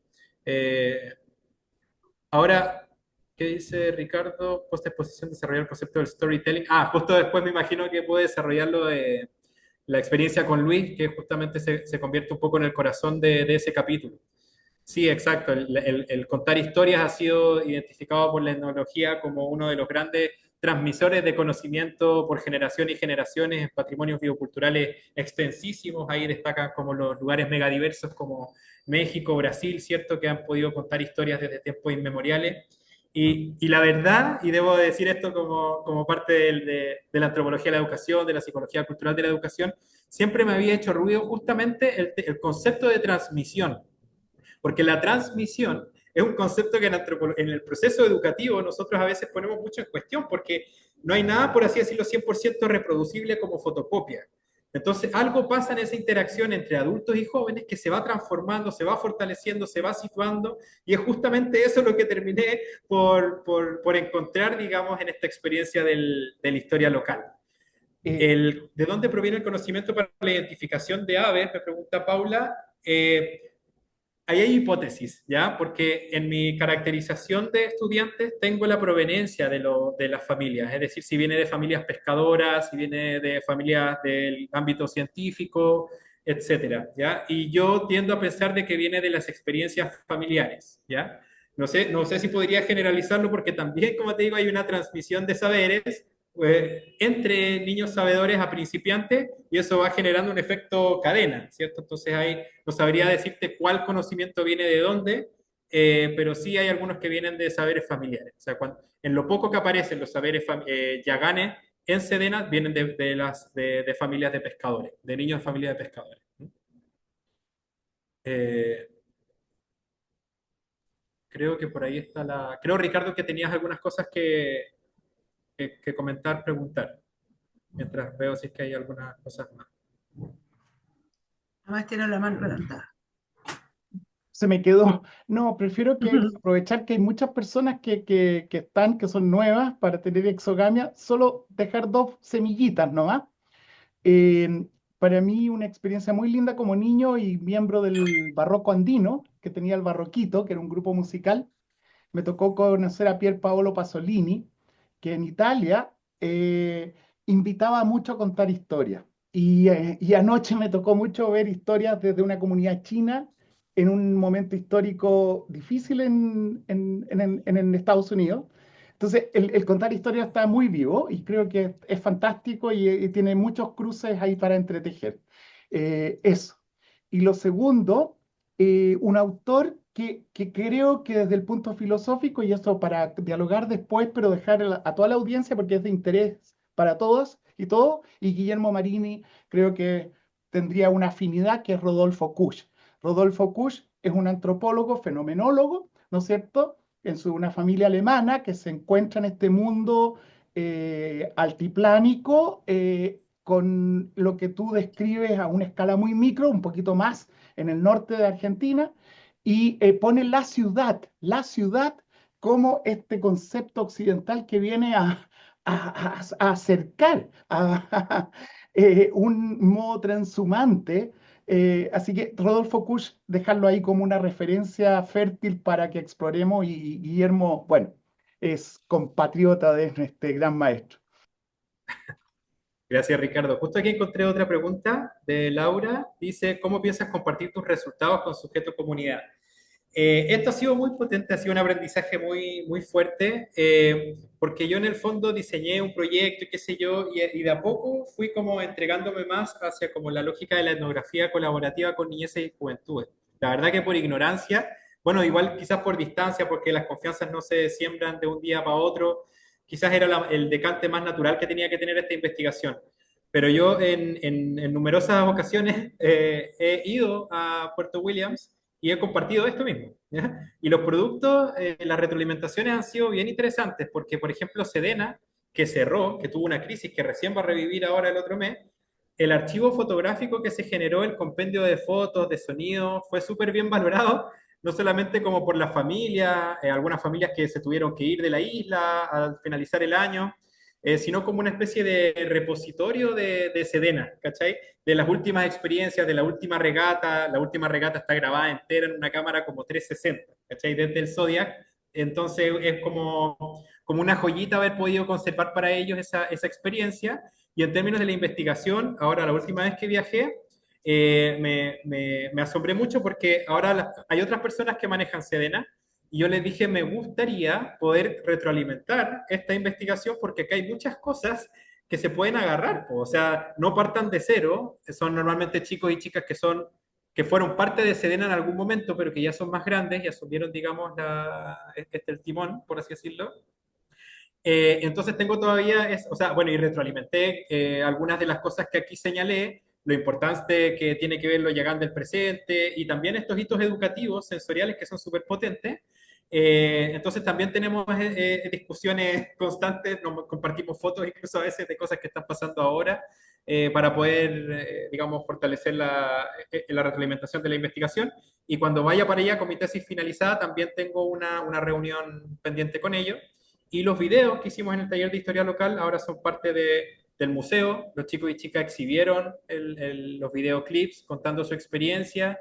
Eh, Ahora, ¿qué dice Ricardo? Post-exposición, desarrollar el concepto del storytelling. Ah, justo después me imagino que puede desarrollarlo de la experiencia con Luis, que justamente se convierte un poco en el corazón de ese capítulo. Sí, exacto. El contar historias ha sido identificado por la etnología como uno de los grandes transmisores de conocimiento por generaciones y generaciones en patrimonios bioculturales extensísimos. Ahí destacan como los lugares megadiversos como México, Brasil, ¿cierto? Que han podido contar historias desde tiempos inmemoriales. Y la verdad, y debo decir esto como parte de la antropología de la educación, de la psicología cultural de la educación, siempre me había hecho ruido justamente el concepto de transmisión porque la transmisión es un concepto que en el proceso educativo nosotros a veces ponemos mucho en cuestión porque no hay nada, por así decirlo, 100% reproducible como fotocopia. Entonces, algo pasa en esa interacción entre adultos y jóvenes que se va transformando, se va fortaleciendo, se va situando, y es justamente eso lo que terminé por encontrar, digamos, en esta experiencia de la historia local. Eh, ¿De dónde proviene el conocimiento para la identificación de aves? Me pregunta Paula. Ahí hay hipótesis, ¿ya? Porque en mi caracterización de estudiantes tengo la proveniencia de las familias, es decir, si viene de familias pescadoras, si viene de familias del ámbito científico, etcétera, ¿ya? Y yo tiendo a pensar de que viene de las experiencias familiares, ¿ya? No sé si podría generalizarlo porque también, como te digo, hay una transmisión de saberes entre niños sabedores a principiantes y eso va generando un efecto cadena, ¿cierto? Entonces ahí no sabría decirte cuál conocimiento viene de dónde, pero sí hay algunos que vienen de saberes familiares. O sea, en lo poco que aparecen los saberes yaganes en Sedena vienen de familias de pescadores, de niños de familias de pescadores. Eh, Creo que por ahí está la... Creo, Ricardo, que tenías algunas cosas que comentar, preguntar, mientras veo si es que hay algunas cosas más. Además tiene la mano levantada. Se me quedó. No, prefiero que aprovechar que hay muchas personas que son nuevas para tener exogamia, solo dejar dos semillitas nomás. Eh, para mí una experiencia muy linda como niño y miembro del Barroco Andino, que tenía el Barroquito, que era un grupo musical. Me tocó conocer a Pier Paolo Pasolini, que en Italia invitaba mucho a contar historias. Y anoche me tocó mucho ver historias desde una comunidad china en un momento histórico difícil en Estados Unidos. Entonces, el contar historias está muy vivo y creo que es fantástico y tiene muchos cruces ahí para entretejer. Eso. Y lo segundo, un autor que creo que desde el punto filosófico, y eso para dialogar después, pero dejar a toda la audiencia porque es de interés para todos y todo, y Guillermo Marini creo que tendría una afinidad que es Rodolfo Kusch. Rodolfo Kusch es un antropólogo, fenomenólogo, ¿no es cierto? Una familia alemana que se encuentra en este mundo altiplánico, con lo que tú describes a una escala muy micro, un poquito más en el norte de Argentina, y pone la ciudad como este concepto occidental que viene a acercar a un modo transhumante. Así que Rodolfo Kusch, dejarlo ahí como una referencia fértil para que exploremos y Guillermo, bueno, es compatriota de este gran maestro. Gracias, Ricardo. Justo aquí encontré otra pregunta de Laura. Dice, ¿cómo piensas compartir tus resultados con sujeto comunidad? Esto ha sido muy potente, ha sido un aprendizaje muy, muy fuerte, porque yo en el fondo diseñé un proyecto y qué sé yo, y de a poco fui como entregándome más hacia como la lógica de la etnografía colaborativa con niñez y juventudes. La verdad que por ignorancia, bueno, igual quizás por distancia, porque las confianzas no se siembran de un día para otro, quizás era el decante más natural que tenía que tener esta investigación. Pero yo en numerosas ocasiones he ido a Puerto Williams y he compartido esto mismo, ¿ya? Y los productos, las retroalimentaciones han sido bien interesantes porque, por ejemplo, Sedena, que cerró, que tuvo una crisis que recién va a revivir ahora el otro mes, el archivo fotográfico que se generó, el compendio de fotos, de sonido, fue súper bien valorado, no solamente como por la familia, algunas familias que se tuvieron que ir de la isla al finalizar el año, sino como una especie de repositorio de Sedena, ¿cachai? De las últimas experiencias, de la última regata está grabada entera en una cámara como 360, ¿cachai? Desde el Zodiac, entonces es como una joyita haber podido conservar para ellos esa experiencia, y en términos de la investigación, ahora la última vez que viajé, me asombré mucho porque ahora hay otras personas que manejan Sedena, y yo les dije, me gustaría poder retroalimentar esta investigación porque acá hay muchas cosas que se pueden agarrar, po. O sea, no partan de cero, son normalmente chicos y chicas que fueron parte de Sedena en algún momento, pero que ya son más grandes, ya asumieron, digamos, el timón, por así decirlo. Entonces tengo todavía, o sea, bueno, y retroalimenté algunas de las cosas que aquí señalé, lo importante que tiene que ver lo llegando del presente y también estos hitos educativos, sensoriales que son súper potentes. Entonces también tenemos discusiones constantes, compartimos fotos incluso a veces de cosas que están pasando ahora para poder, digamos, fortalecer la retroalimentación de la investigación. Y cuando vaya para allá con mi tesis finalizada, también tengo una reunión pendiente con ellos. Y los videos que hicimos en el taller de historia local ahora son parte del museo. Los chicos y chicas exhibieron los videoclips contando su experiencia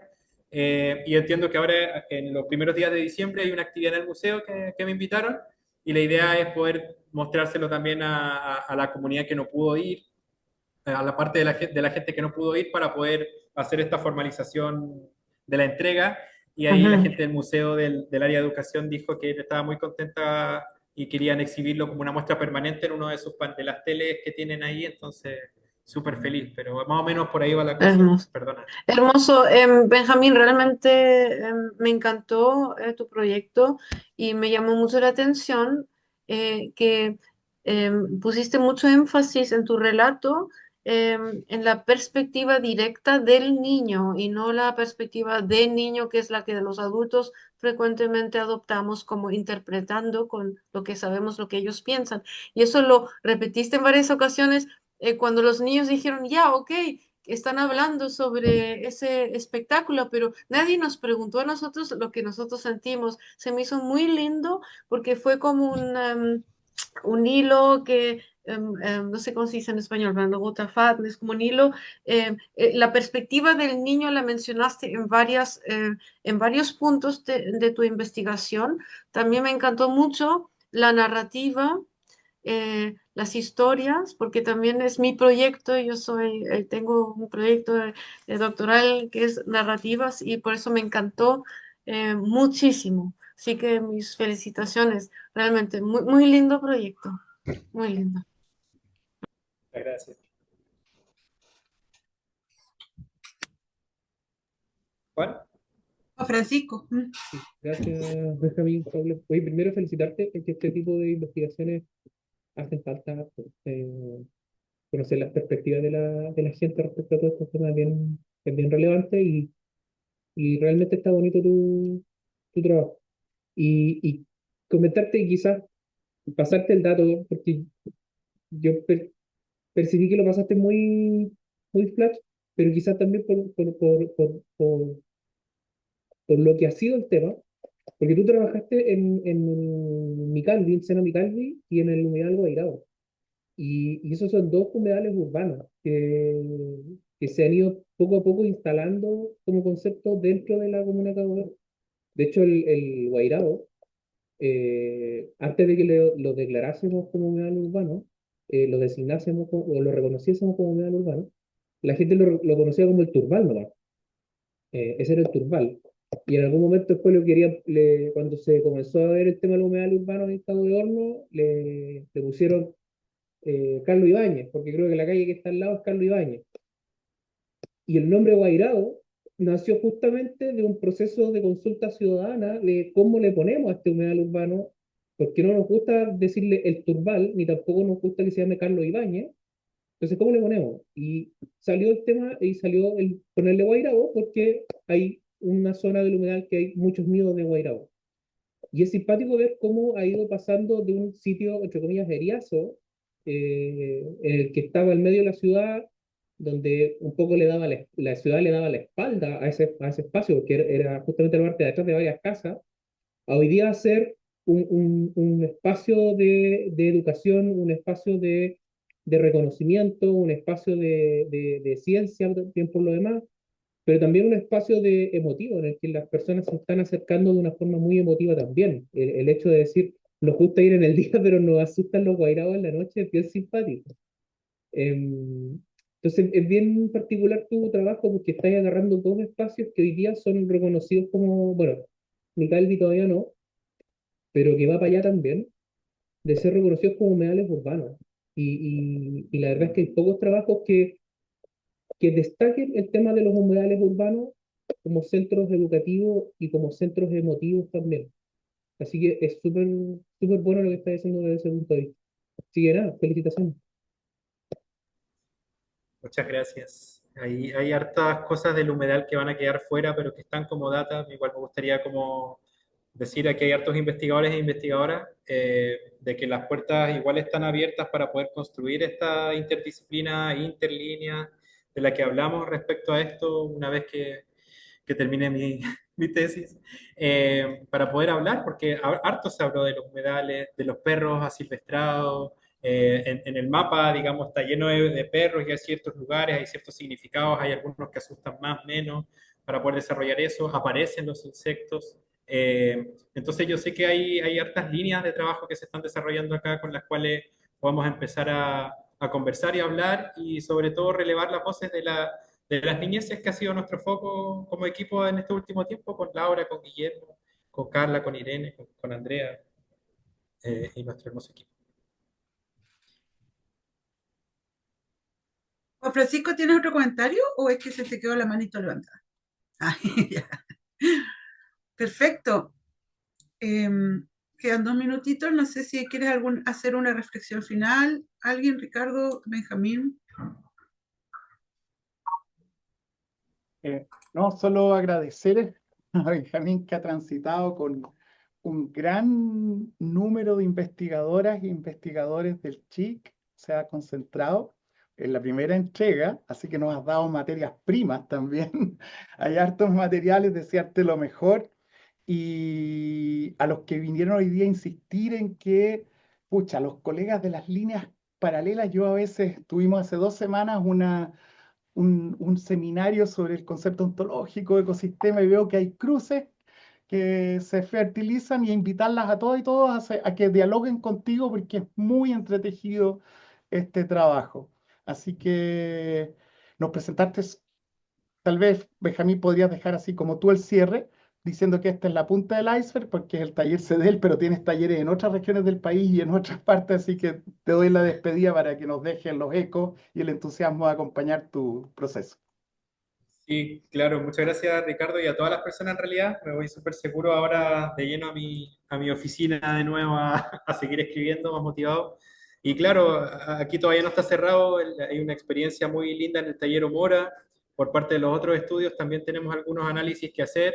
y entiendo que ahora, en los primeros días de diciembre, hay una actividad en el museo que me invitaron y la idea es poder mostrárselo también a la comunidad que no pudo ir, a la parte de la gente que no pudo ir para poder hacer esta formalización de la entrega. Y ahí la Ujú. gente del museo del área de educación dijo que estaba muy contenta y querían exhibirlo como una muestra permanente en uno de sus de las teles que tienen ahí, entonces súper feliz, pero más o menos por ahí va la cosa. Hermoso. Perdona. Hermoso. Benjamín, realmente me encantó tu proyecto y me llamó mucho la atención que pusiste mucho énfasis en tu relato en la perspectiva directa del niño y no la perspectiva del niño, que es la que los adultos frecuentemente adoptamos como interpretando con lo que sabemos, lo que ellos piensan. Y eso lo repetiste en varias ocasiones cuando los niños dijeron, ya, ok, están hablando sobre ese espectáculo, pero nadie nos preguntó a nosotros lo que nosotros sentimos. Se me hizo muy lindo porque fue como un hilo que, no sé cómo se dice en español, pero no gutafat, es como un hilo. La perspectiva del niño la mencionaste en varios puntos de tu investigación. También me encantó mucho la narrativa, las historias, porque también es mi proyecto, tengo un proyecto doctoral que es narrativas y por eso me encantó muchísimo. Así que mis felicitaciones, realmente muy, muy lindo proyecto, muy lindo. Gracias. Juan. Francisco. Sí, gracias, Benjamín, Pablo. Oye, primero felicitarte porque este tipo de investigaciones hacen falta conocer las perspectivas de la gente respecto a todos estos temas es bien relevante y realmente está bonito tu trabajo. Y comentarte y quizás pasarte el dato, porque yo percibí que lo pasaste muy flash, pero quizás también por lo que ha sido el tema. Porque tú trabajaste en Micalvi, en Seno Micalvi y en el humedal Guairao. Y esos son dos humedales urbanos que se han ido poco a poco instalando como concepto dentro de la comuna de Cabo Verde. De hecho, el Guairao, antes de que lo declarásemos como humedal urbano, lo designásemos o lo reconociésemos como humedal urbano, la gente lo conocía como el Turbal nomás. Ese era el Turbal. Y en algún momento después cuando se comenzó a ver el tema del humedal urbano en estado de horno, le pusieron Carlos Ibáñez, porque creo que la calle que está al lado es Carlos Ibáñez. Y el nombre Guairao nació justamente de un proceso de consulta ciudadana de cómo le ponemos a este humedal urbano, porque no nos gusta decirle el Turbal, ni tampoco nos gusta que se llame Carlos Ibáñez. Entonces, ¿cómo le ponemos? Y salió el tema y salió el ponerle Guairao porque hay una zona del humedal que hay muchos nidos de Guairao. Y es simpático ver cómo ha ido pasando de un sitio, entre comillas, eriazo, en el que estaba en medio de la ciudad, donde un poco la ciudad le daba la espalda a ese espacio, porque era justamente la parte de atrás de varias casas, a hoy día ser un espacio de educación, un espacio de reconocimiento, un espacio de ciencia, bien por lo demás, pero también un espacio de emotivo en el que las personas se están acercando de una forma muy emotiva también. El hecho de decir, nos gusta ir en el día, pero nos asustan los guairados en la noche, es bien simpático. Entonces, es bien particular tu trabajo porque estás agarrando dos espacios que hoy día son reconocidos como, bueno, Nicalvi todavía no, pero que va para allá también, de ser reconocidos como humedales urbanos. Y la verdad es que hay pocos trabajos que destaquen el tema de los humedales urbanos como centros educativos y como centros emotivos también. Así que es súper bueno lo que está diciendo desde ese punto de vista. Así que nada, felicitaciones. Muchas gracias. Hay hartas cosas del humedal que van a quedar fuera, pero que están como data. Igual me gustaría como decir aquí hay hartos investigadores e investigadoras, de que las puertas igual están abiertas para poder construir esta interdisciplina, interlínea de la que hablamos respecto a esto una vez que termine mi tesis, para poder hablar, porque harto se habló de los humedales, de los perros asilvestrados, en el mapa, digamos, está lleno de perros y hay ciertos lugares, hay ciertos significados, hay algunos que asustan más, menos, para poder desarrollar eso, aparecen los insectos. Entonces yo sé que hay hartas líneas de trabajo que se están desarrollando acá con las cuales podemos empezar a conversar y hablar y sobre todo relevar las voces de las niñeces que ha sido nuestro foco como equipo en este último tiempo, con Laura, con Guillermo, con Carla, con Irene, con Andrea, y nuestro hermoso equipo. Juan Francisco, ¿tienes otro comentario o es que se te quedó la manito levantada? Ah, ya. Perfecto. Quedan 2 minutitos. No sé si quieres hacer una reflexión final. ¿Alguien? Ricardo, Benjamín. No, solo agradecer a Benjamín que ha transitado con un gran número de investigadoras e investigadores del CHIC, se ha concentrado en la primera entrega, así que nos has dado materias primas también. Hay hartos materiales, desearte lo mejor. Y a los que vinieron hoy día a insistir en que, pucha, los colegas de las líneas paralelas, yo a veces tuvimos hace 2 semanas un seminario sobre el concepto ontológico de ecosistema y veo que hay cruces que se fertilizan y a invitarlas a todas y todos a que dialoguen contigo porque es muy entretejido este trabajo. Así que nos presentaste, tal vez Benjamín podrías dejar así como tú el cierre, diciendo que esta es la punta del iceberg porque es el taller CEDEL, pero tienes talleres en otras regiones del país y en otras partes, así que te doy la despedida para que nos dejen los ecos y el entusiasmo de acompañar tu proceso. Sí, claro, muchas gracias Ricardo y a todas las personas en realidad. Me voy súper seguro ahora de lleno a mi oficina de nuevo a seguir escribiendo, más motivado. Y claro, aquí todavía no está cerrado, hay una experiencia muy linda en el taller Omora. Por parte de los otros estudios también tenemos algunos análisis que hacer.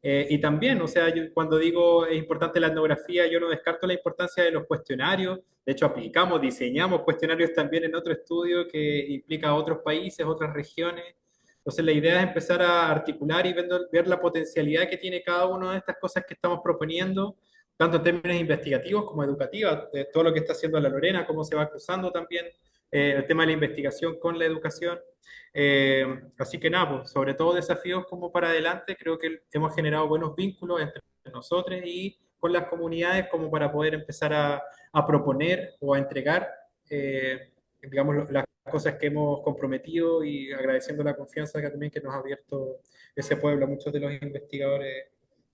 Y también, o sea, yo cuando digo es importante la etnografía, yo no descarto la importancia de los cuestionarios. De hecho, aplicamos, diseñamos cuestionarios también en otro estudio que implica a otros países, otras regiones. Entonces, la idea es empezar a articular y ver la potencialidad que tiene cada una de estas cosas que estamos proponiendo, tanto en términos investigativos como educativos, de todo lo que está haciendo la Lorena, cómo se va cruzando también el tema de la investigación con la educación. Así que nada, pues, sobre todo desafíos como para adelante, creo que hemos generado buenos vínculos entre nosotros y con las comunidades como para poder empezar a proponer o a entregar, digamos, las cosas que hemos comprometido y agradeciendo la confianza que también que nos ha abierto ese pueblo a muchos de los investigadores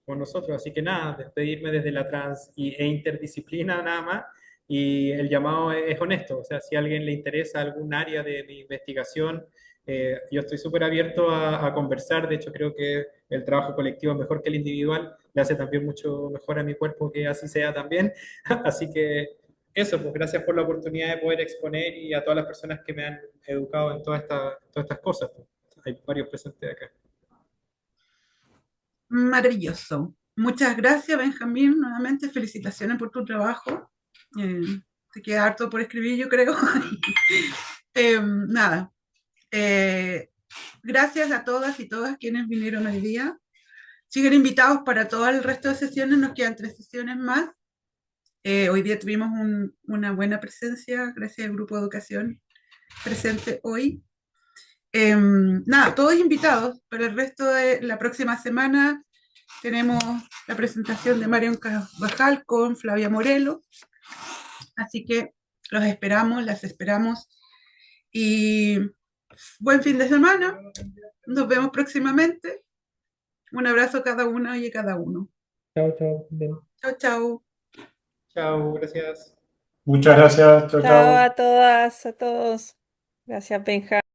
con nosotros. Así que nada, despedirme desde la e interdisciplina nada más. Y el llamado es honesto, o sea, si a alguien le interesa algún área de mi investigación, yo estoy súper abierto a conversar. De hecho, creo que el trabajo colectivo es mejor que el individual, le hace también mucho mejor a mi cuerpo que así sea también. Así que eso, pues gracias por la oportunidad de poder exponer y a todas las personas que me han educado en todas estas cosas, pues. Hay varios presentes acá. Maravilloso. Muchas gracias, Benjamín. Nuevamente, felicitaciones por tu trabajo. Eh, Te queda harto por escribir, yo creo. Nada. Gracias a todas y todas quienes vinieron hoy día. Siguen invitados para todo el resto de sesiones. Nos quedan 3 sesiones más. Hoy día tuvimos una buena presencia, gracias al grupo de educación presente hoy. Nada, todos invitados. Para el resto de la próxima semana tenemos la presentación de Marion Carvajal con Flavia Morelo. Así que los esperamos, las esperamos. Y buen fin de semana. Nos vemos próximamente. Un abrazo a cada una y a cada uno. Chao, chao. Bien. Chao, chao. Chao, gracias. Muchas gracias. Chao, Chao chao. a todas, a todos. Gracias, Benja.